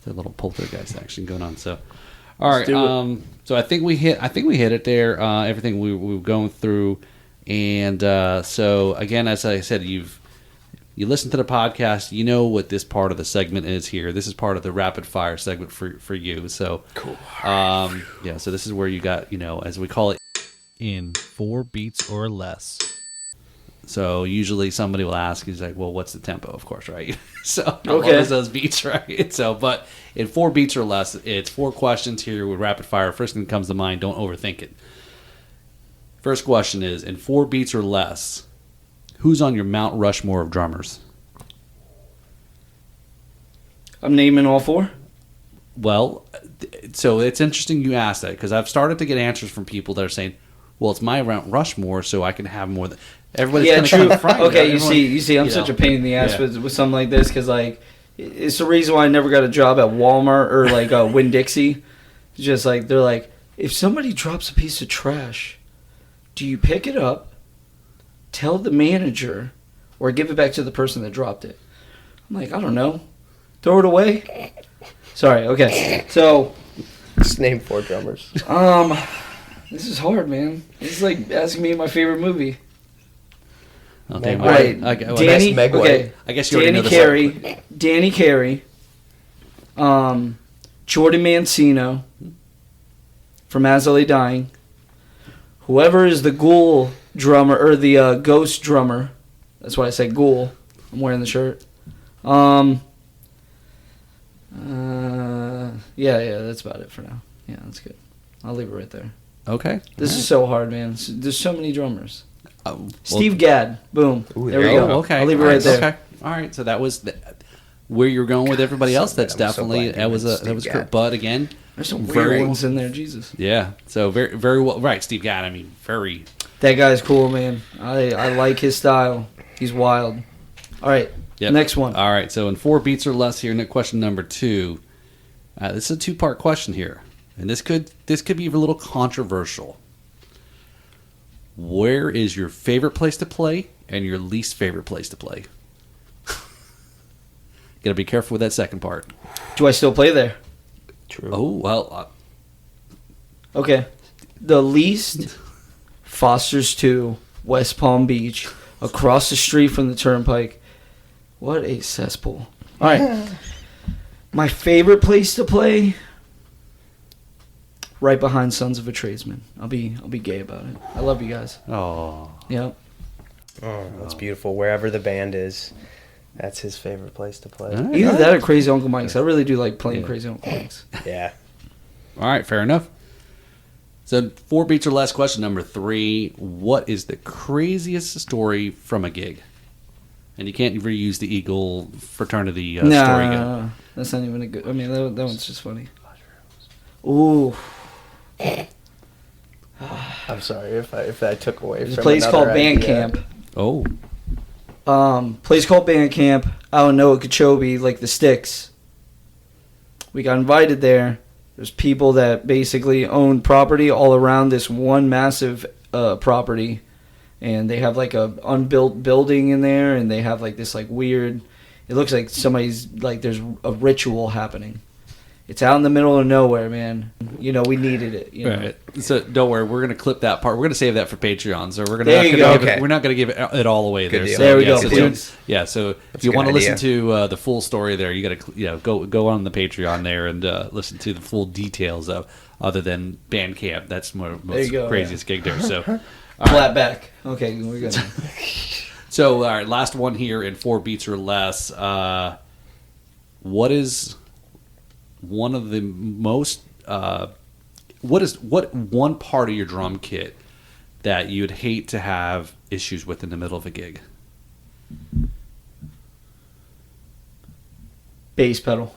a little poltergeist action going on. So all right. do it. So I think we hit it there. Everything we were going through, and so again, as I said, you listen to the podcast, you know what this part of the segment is here. This is part of the rapid fire segment for you. So cool. yeah. So this is where you got as we call it, in 4 beats or less. So usually somebody will ask, he's like, well, what's the tempo? Of course, right? So what Okay. is those beats, right? So, but in 4 beats or less, it's 4 questions here with rapid fire. First thing that comes to mind, don't overthink it. First question is, in 4 beats or less, who's on your Mount Rushmore of drummers? I'm naming all 4. Well, so it's interesting you asked that because I've started to get answers from people that are saying, well, it's my Mount Rushmore, so I can have more than everybody's Yeah, kind of true. kind of frightened. Okay, you Everyone- see, I'm such a pain in the ass Yeah. with something like this because like it's the reason why I never got a job at Walmart or like Winn-Dixie. Just like they're like, if somebody drops a piece of trash, do you pick it up, tell the manager, or give it back to the person that dropped it? I'm like, I don't know, throw it away. Sorry. Okay, so Just name 4 drummers. this is hard, man. This is like asking me my favorite movie. Okay, Meg well, Right, okay, well, Danny. Meg White. Okay, I guess you already Danny know the Carey, Danny Carey, Jordan Mancino from As I Lay Dying, whoever is the ghoul drummer or the ghost drummer. That's why I said ghoul. I'm wearing the shirt. Yeah, that's about it for now. Yeah, that's good. I'll leave it right there. Okay. This is so hard, man. There's so many drummers. Well, Steve Gadd. Boom. Ooh, there we there go. you go. okay. I'll leave it All right there. Okay. All right. So that was where you're going with everybody else. That's I'm so definitely glad you that was went that was Steve correct. Gadd. But again, There's some Very weird well. ones in there, Jesus. yeah. So very well. Right, Steve Gadd. I mean, very. That guy's cool, man. I like his style. He's wild. All right, Yep. next one. All right. So in 4 beats or less here. Question number 2. This is a 2-part question here, and this could be a little controversial. Where is your favorite place to play and your least favorite place to play? Got to be careful with that second part. Do I still play there? True. Oh well. Okay. The least, Foster's 2, West Palm Beach, across the street from the Turnpike. What a cesspool. All right. My favorite place to play, right behind Sons of a Tradesman. I'll be gay about it. I love you guys. Oh. Yep. Oh, that's beautiful. Wherever the band is, that's his favorite place to play. All Either that or Crazy Uncle Mike's. I really do like playing Crazy Uncle Mike's. Yeah. All right, fair enough. So 4 beats or less, question number 3. What is the craziest story from a gig? And you can't reuse the Eagle fraternity story again. No, that's not even a good. I mean, that one's just funny. Ooh. I'm sorry if I took away There's from a place another called Band idea. Camp. Oh. Place called Band Camp out in Okeechobee, like the Sticks. We got invited there. There's people that basically own property all around this one massive property, and they have like a unbuilt building in there, and they have like this like weird. It looks like somebody's like there's a ritual happening. It's out in the middle of nowhere, man. You know, we needed it. You know? Right. So don't worry, we're gonna clip that part. We're gonna save that for Patreon. So we're gonna There you go. we're not gonna give it all away Good there. deal. So, There we yeah, go. So, Please. yeah. So if That's you a want to good listen idea. to the full story there, you gotta go on the Patreon there and listen to the full details of other than Bandcamp. That's most you go, craziest gig there. So Flat back. Okay, we're good. So all right, last one here in 4 beats or less. What is one of the most what one part of your drum kit that you'd hate to have issues with in the middle of a gig? Bass pedal.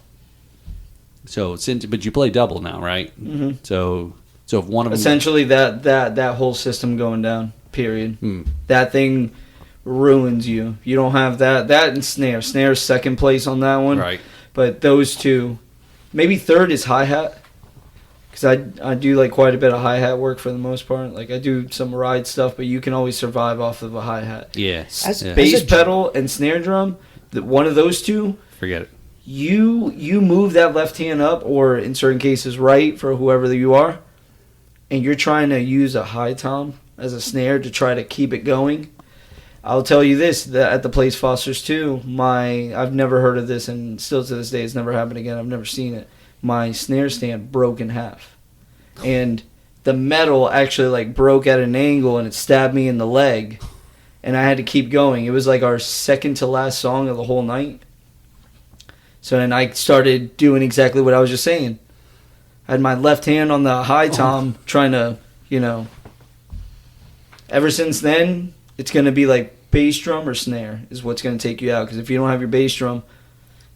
So but you play double now, right? Mm-hmm. So if one of them Essentially, that whole system going down. Period. Hmm. That thing ruins you. You don't have that and snare. Snare's second place on that one. right? But those two, maybe third is hi-hat. Because I do like quite a bit of hi-hat work for the most part. Like I do some ride stuff, but you can always survive off of a hi-hat. Yeah. As- Yeah. Bass a- pedal and snare drum, one of those two, Forget it. you move that left hand up, or in certain cases right for whoever you are, and you're trying to use a high tom as a snare to try to keep it going. I'll tell you this, that at the place Foster's 2, I've never heard of this, and still to this day it's never happened again. I've never seen it. My snare stand broke in half. And the metal actually like broke at an angle and it stabbed me in the leg. And I had to keep going. It was like our second to last song of the whole night. So then I started doing exactly what I was just saying. I had my left hand on the high tom trying to, ever since then, it's going to be like bass drum or snare is what's going to take you out. Because if you don't have your bass drum,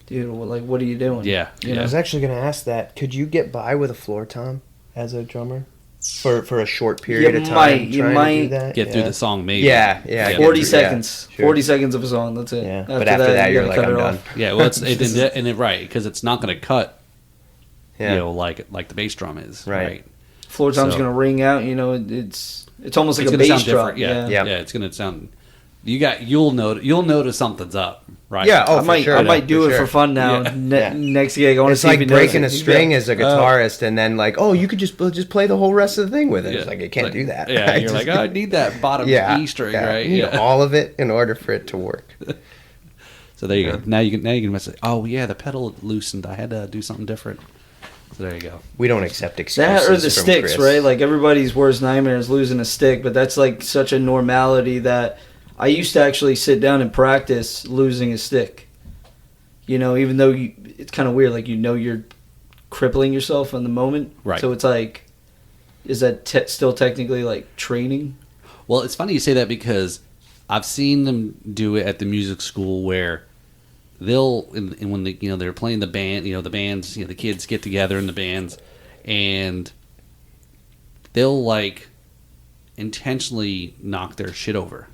dude, what are you doing? Yeah. You I Yeah. was actually going to ask that. Could you get by with a floor tom as a drummer for a short period You of time? might- you trying to might do that? Get through Yeah. the song, maybe. Yeah. Yeah. 40 Yeah, seconds. sure. 40 seconds of a song. That's it. Yeah. But after that, you you're gotta like, cut I'm it done. off. Yeah. Well, right, because it's not going to cut. Yeah. Like the bass drum is. Right. Floor tom's So- going to ring out. It's almost like It's a gonna bass sound drum. different. Yeah. Yeah. Yeah. It's going to sound. You'll notice something's up. Right. Yeah. Oh, I might for sure. I might do For it sure. for fun now. Yeah. Yeah. Next gig, I want to It's see like if he knows breaking it. a string as a Oh. guitarist, and then like, oh, you could just play the whole rest of the thing with it. It's like you can't do that. Yeah. I You're just- like, oh, I need that bottom E string, right? You need Yeah. all of it in order for it to work. So there you go. Now you can message. Oh yeah, the pedal loosened. I had to do something different. So there you go. We don't accept excuses. That or the from sticks, Chris. right? Like everybody's worst nightmare is losing a stick, but that's like such a normality that I used to actually sit down and practice losing a stick. Even though it's kind of weird, like you're crippling yourself in the moment. Right. So it's like, is that still technically like training? Well, it's funny you say that because I've seen them do it at the music school where they'll and when they're playing the band, the bands, the kids get together in the bands, and they'll like intentionally knock their shit over,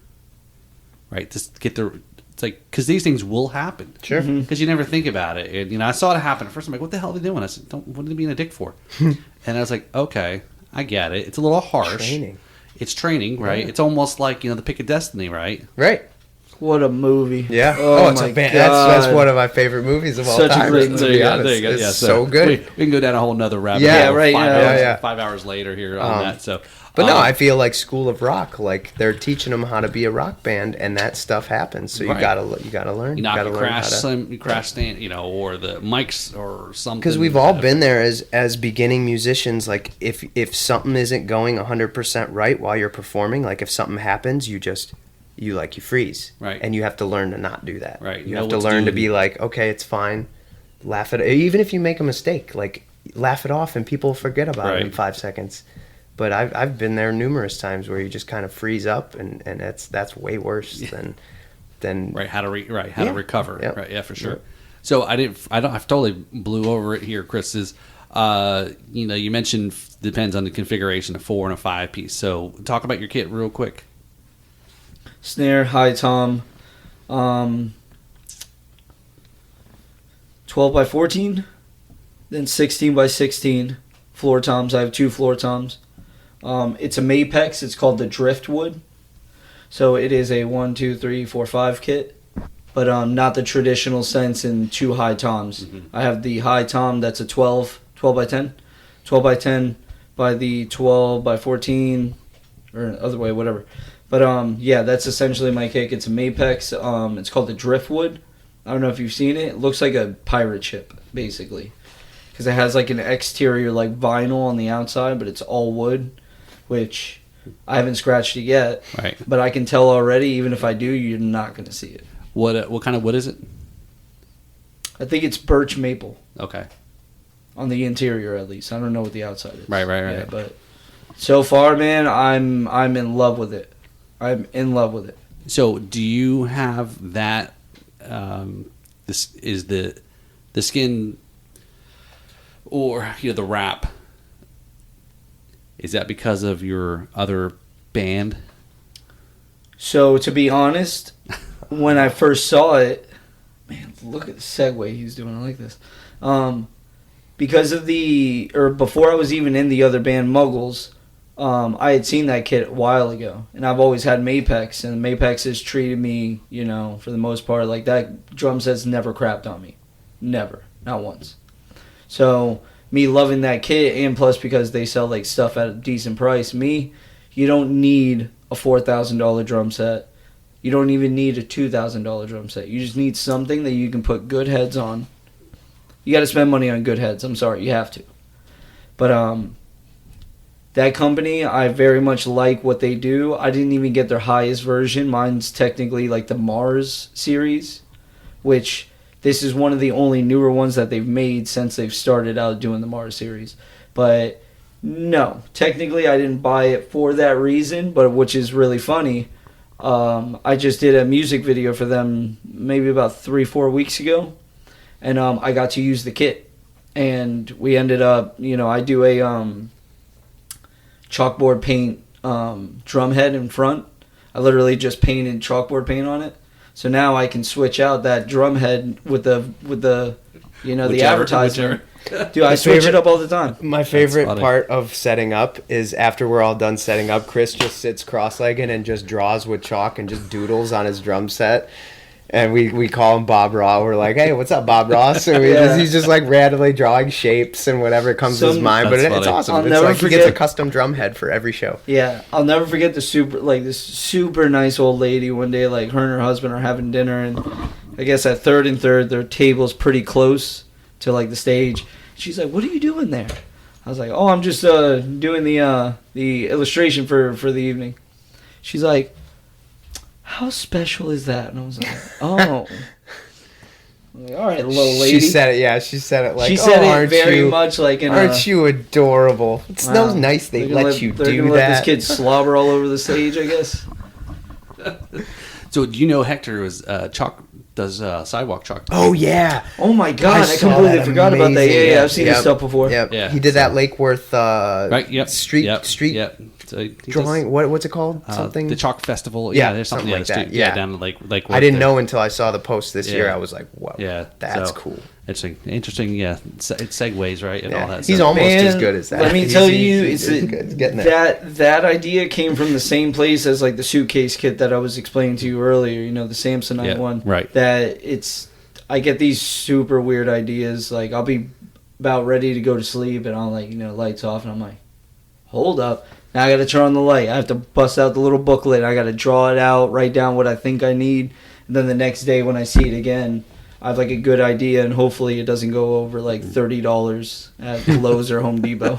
right? Just get their. It's like because these things will happen. Sure. Because you never think about it. And, I saw it happen at first. I'm like, what the hell are they doing? I said, what are they being a dick for? And I was like, okay, I get it. It's a little harsh. Training. It's training, right? Yeah. It's almost like, the pick of destiny, right? Right. What a movie. Yeah. Oh, it's my a band. God. That's one of my favorite movies of all Such a time. great to movie. There be you go. honest. There you go. It's Yeah, so good. We can go down a whole nother rabbit Yeah, hole. right, 5 yeah. hours, Yeah. 5 hours later here on that. So, But no, I feel like School of Rock, like they're teaching them how to be a rock band, and that stuff happens. So you Right. gotta learn. you knock gotta a learn crash, how to. crash stand, or the mics or something. Because we've all been there as beginning musicians. Like if something isn't going 100% right while you're performing, like if something happens, you freeze, Right. And you have to learn to not do that. Right. You Know have to what to learn do. to be like, okay, it's fine. Laugh at it. Even if you make a mistake, like laugh it off, and people forget about it in Right. 5 seconds. But I've been there numerous times where you just kind of freeze up, and that's way worse than Right, how to Yeah. recover. Yep. Right, yeah, for sure. Yep. So I've totally blew over it here, Chris. You mentioned depends on the configuration, a 4 and a 5 piece. So talk about your kit real quick. Snare, high tom, 12 by 14, then 16 by 16 floor toms. I have 2 floor toms. It's a Mapex. It's called the Driftwood. So it is a 1, 2, 3, 4, 5 kit, but not the traditional sense in 2 high toms. Mm-hmm. I have the high tom that's a 12 by 10, 12 by 10 by the 12 by 14, or other way, whatever. But yeah, that's essentially my kick. It's a Mapex. It's called the Driftwood. I don't know if you've seen it. It looks like a pirate ship, basically, because it has like an exterior like vinyl on the outside, but it's all wood, which I haven't scratched it yet. Right. But I can tell already, even if I do, you're not going to see it. What kind of wood is it? I think it's birch maple Okay. on the interior, at least. I don't know what the outside is. Right. Yeah, but so far, man, I'm in love with it. I'm in love with it. So do you have that? This is the skin, or the wrap. Is that because of your other band? So to be honest, when I first saw it, man, look at the segue he's doing. I like this. Because of before I was even in the other band, Muggles, I had seen that kit a while ago, and I've always had Mapex, and Mapex has treated me, for the most part, like that drum set's never crapped on me. Never. Not once. So, me loving that kit, and plus because they sell like stuff at a decent price, you don't need a $4,000 drum set. You don't even need a $2,000 drum set. You just need something that you can put good heads on. You got to spend money on good heads. I'm sorry, you have to. But that company, I very much like what they do. I didn't even get their highest version. Mine's technically like the Mars series, which this is one of the only newer ones that they've made since they've started out doing the Mars series. But no, technically I didn't buy it for that reason, but which is really funny. I just did a music video for them maybe about 3-4 weeks ago, and I got to use the kit. And we ended up, I do a chalkboard paint drum head in front. I literally just painted chalkboard paint on it. So now I can switch out that drum head with the the advertisement. Dude, I switch it up all the time. My favorite funny. part of setting up is after we're all done setting up, Chris just sits cross-legged and just draws with chalk and just doodles on his drum set. And we call him Bob Raw. We're like, hey, what's up, Bob Ross? So he's just like randomly drawing shapes and whatever comes to his mind. But That's it's funny. awesome. I'll It's never like he gets a forget- custom drum head for every show. Yeah, I'll never forget this super nice old lady one day. Like her and her husband are having dinner, and I guess at third and third, their table's pretty close to like the stage. She's like, "What are you doing there?" I was like, "Oh, I'm just doing the illustration for the evening." She's like, "How special is that?" And I was like, "Oh." I'm like, all right, little lady. She said it, yeah. She said it like, She said it aren't very you, much like in aren't you adorable? It's Wow. so nice they They're gonna let you they're do gonna that. Let this kid slobber all over the stage, I guess. So do you know Hector does sidewalk chalk? Oh, yeah. Oh my god, I saw completely that. forgot about that. Amazing. Yeah, I've seen his Yep. stuff before. Yep. Yeah, He did that Lake Worth Right. Yep. street Yep. So he drawing. What's it called? does, Something. the chalk festival. Yeah, there's something something like the that. street- Yeah. down like I didn't know until I saw the post this year. Yeah. I was like, whoa, Yeah, that's so- cool. Interesting. Yeah, it segues right and all that. He's stuff. almost as Man, good as that. Let me tell you, he's it's good. Getting there. that idea came from the same place as like the suitcase kit that I was explaining to you earlier. You know, the Samsonite Yeah, one. right. I get these super weird ideas. Like I'll be about ready to go to sleep, and I'll lights off, and I'm like, hold up. Now I got to turn on the light. I have to bust out the little booklet. I got to draw it out, write down what I think I need, and then the next day when I see it again, I have like a good idea, and hopefully it doesn't go over like $30 at Lowe's or Home Depot.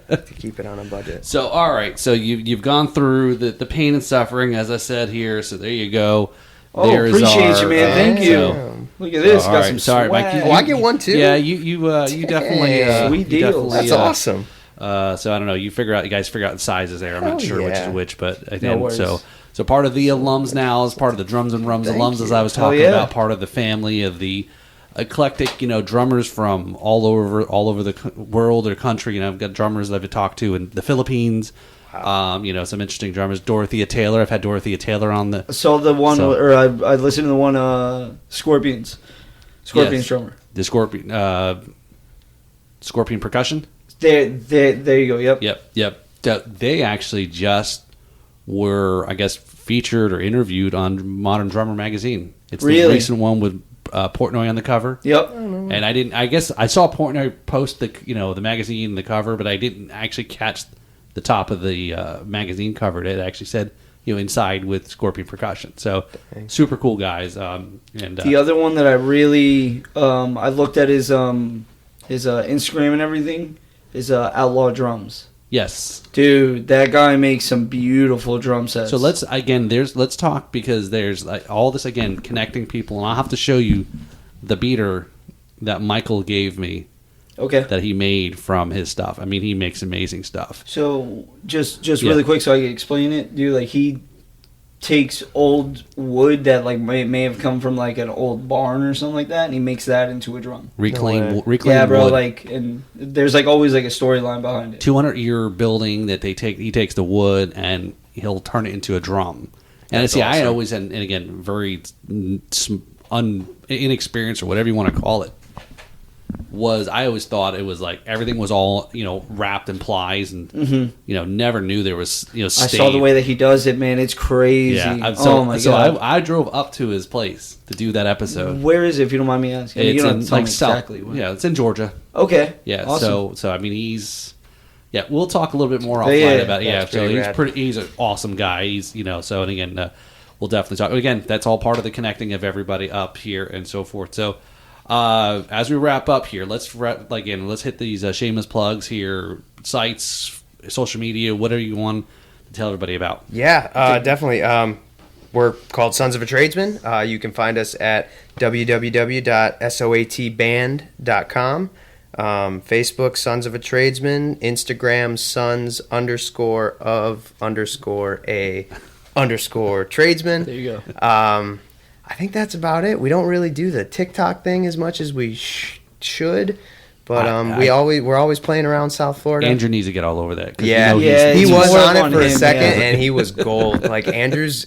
To keep it on a budget. So all right, so you've gone through the pain and suffering, as I said here. So there you go. Oh, There's appreciate our, you, man. Thank you. so- Look at this. all Got right, some sorry, swag. Mike. Oh, I get one too. Yeah, you definitely Sweet you deal. definitely, That's awesome. So I don't know. You guys figure out the sizes there. I'm not Hell sure which yeah. is which, but I No think worries. so. Part of the alums now is part of the Drums and Rums Thank alums, you. as I was Hell talking yeah. about. Part of the family of the eclectic, drummers from all over the world or country. I've got drummers that I've talked to in the Philippines. Some interesting drummers. Dorothea Taylor. I've had Dorothea Taylor on the. I saw the one, So- or I listened to the one, Scorpions. Scorpions Yes. drummer. The Scorpion percussion. There you go. Yep. Yep. They actually just were, I guess, featured or interviewed on Modern Drummer magazine. It's the Really? recent one with Portnoy on the cover. Yep. And I guess I saw Portnoy post the magazine, the cover, but I didn't actually catch the top of the magazine cover. It actually said, inside with Scorpion percussion. So super cool guys. The other one that I really I looked at his Instagram and everything is Outlaw Drums. yes. Dude, that guy makes some beautiful drum sets. So let's talk, because there's like all this again connecting people, and I'll have to show you the beater that Michael gave me Okay. that he made from his stuff. I mean, he makes amazing stuff. So just Yeah. really quick, so I can explain it, dude. Like he takes old wood that like may have come from like an old barn or something like that, and he makes that into a drum. Reclaimed Yeah, bro. wood. Like, and there's like always like a storyline behind it. 200-year building that he takes the wood and he'll turn it into a drum. And That's see, I awesome. always, and again, very inexperienced or whatever you want to call it, I always thought it was like everything was all wrapped in plies, and never knew there was I stain. saw the way that he does it, man. It's crazy. Yeah, Oh my god. I drove up to his place to do that episode. Where is it, if you don't mind me asking? You It's don't in have to tell like me south. exactly. Where. Yeah, it's in Georgia. Okay. Yeah, Awesome. so I mean he's we'll talk a little bit more Yeah, offline yeah. about it. Yeah, That's so pretty he's rad. an awesome guy. He's so, and again we'll definitely talk again. That's all part of the connecting of everybody up here and so forth. So as we wrap up here, let's hit these shameless plugs here, sites, social media, whatever you want to tell everybody about. Yeah, definitely. We're called Sons of a Tradesman. You can find us at www.soatband.com. Facebook, Sons of a Tradesman. Instagram, sons_of_a_tradesman. There you go. I think that's about it. We don't really do the TikTok thing as much as we should, but we're always playing around South Florida. Andrew needs to get all over that. 'Cause Yeah, Yeah, he it's was more on it on for a him, second, yeah. and he was gold. Like Andrew's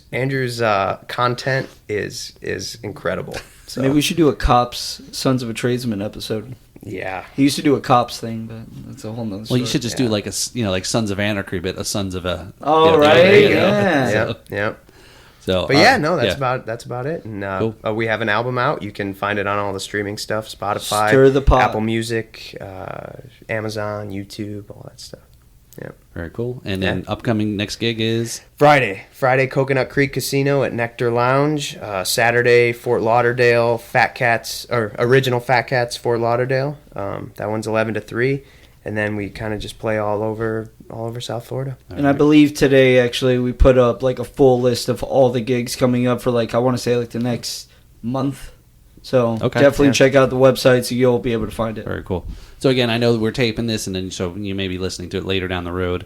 content is incredible. So Maybe we should do a Cops Sons of a Tradesman episode. yeah, He used to do a Cops thing, but that's a whole nother story. Well, you should just do like like Sons of Anarchy, but a Sons of a. Oh, right, yeah. yeah. So, But yeah, no, that's about it. And Cool. we have an album out. You can find it on all the streaming stuff: Spotify, Stir the pot. Apple Music, Amazon, YouTube, all that stuff. Yeah. Very cool. And then upcoming next gig is Friday, Coconut Creek Casino at Nectar Lounge. Saturday, Fort Lauderdale, original Fat Cats, Fort Lauderdale. That one's 11 to 3, and then we kind of just play all over South Florida. And I believe today, actually, we put up like a full list of all the gigs coming up for like, I want to say like the next month. So Okay. definitely Yeah. check out the website so you'll be able to find it. very cool. So again, I know that we're taping this, and then so you may be listening to it later down the road.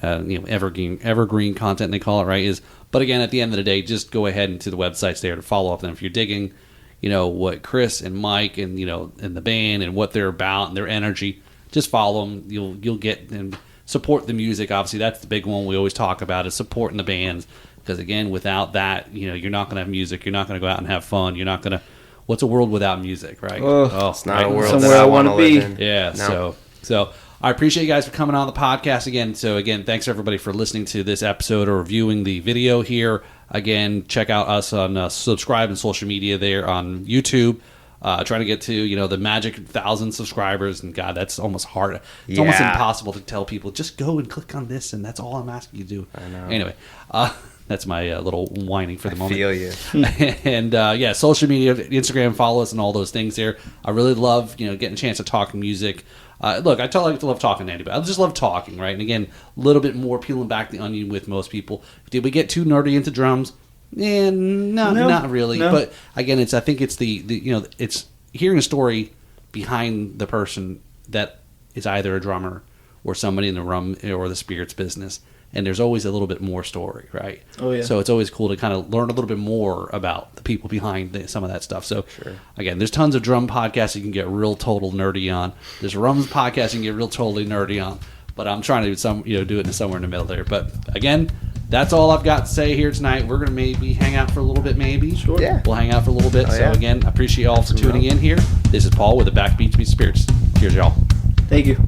Evergreen content they call it, right? But again, at the end of the day, just go ahead into the websites there to follow up. And if you're digging, what Chris and Mike and and the band and what they're about and their energy, just follow them. You'll get and support the music. Obviously, that's the big one we always talk about is supporting the bands. Because again, without that, you're not going to have music. You're not going to go out and have fun. You're not going to what's a world without music, right? It's Not a world Somewhere that I I want to wanna live be. in. Yeah, No. so I appreciate you guys for coming on the podcast again. So again, thanks everybody for listening to this episode or viewing the video here. Again, check out us on subscribe and social media there on YouTube. Trying to get to the magic 1,000 subscribers, and God, that's almost hard. It's almost Yeah. impossible to tell people just go and click on this, and that's all I'm asking you to do. I know. Anyway, that's my little whining for the moment. Feel you. And yeah, social media, Instagram, follow us and all those things there. I really love getting a chance to talk music. Look, I love talking to anybody. I just love talking, right? And again, a little bit more peeling back the onion with most people. Did we get too nerdy into drums? No, not really. No. But again, I think it's the it's hearing a story behind the person that is either a drummer or somebody in the rum or the spirits business. And there's always a little bit more story, right? Oh, yeah. So it's always cool to kind of learn a little bit more about the people behind some of that stuff. So Sure. again, there's tons of drum podcasts you can get real total nerdy on. There's rums podcasts you can get real totally nerdy on. But I'm trying to do it somewhere in the middle there. But again, that's all I've got to say here tonight. We're gonna maybe hang out for a little bit, maybe. Sure. Yeah. We'll hang out for a little bit. Oh, So yeah. again, I appreciate you all for tuning in here. This is Paul with the Backbeat Meets Spirits. Cheers, y'all. Thank you.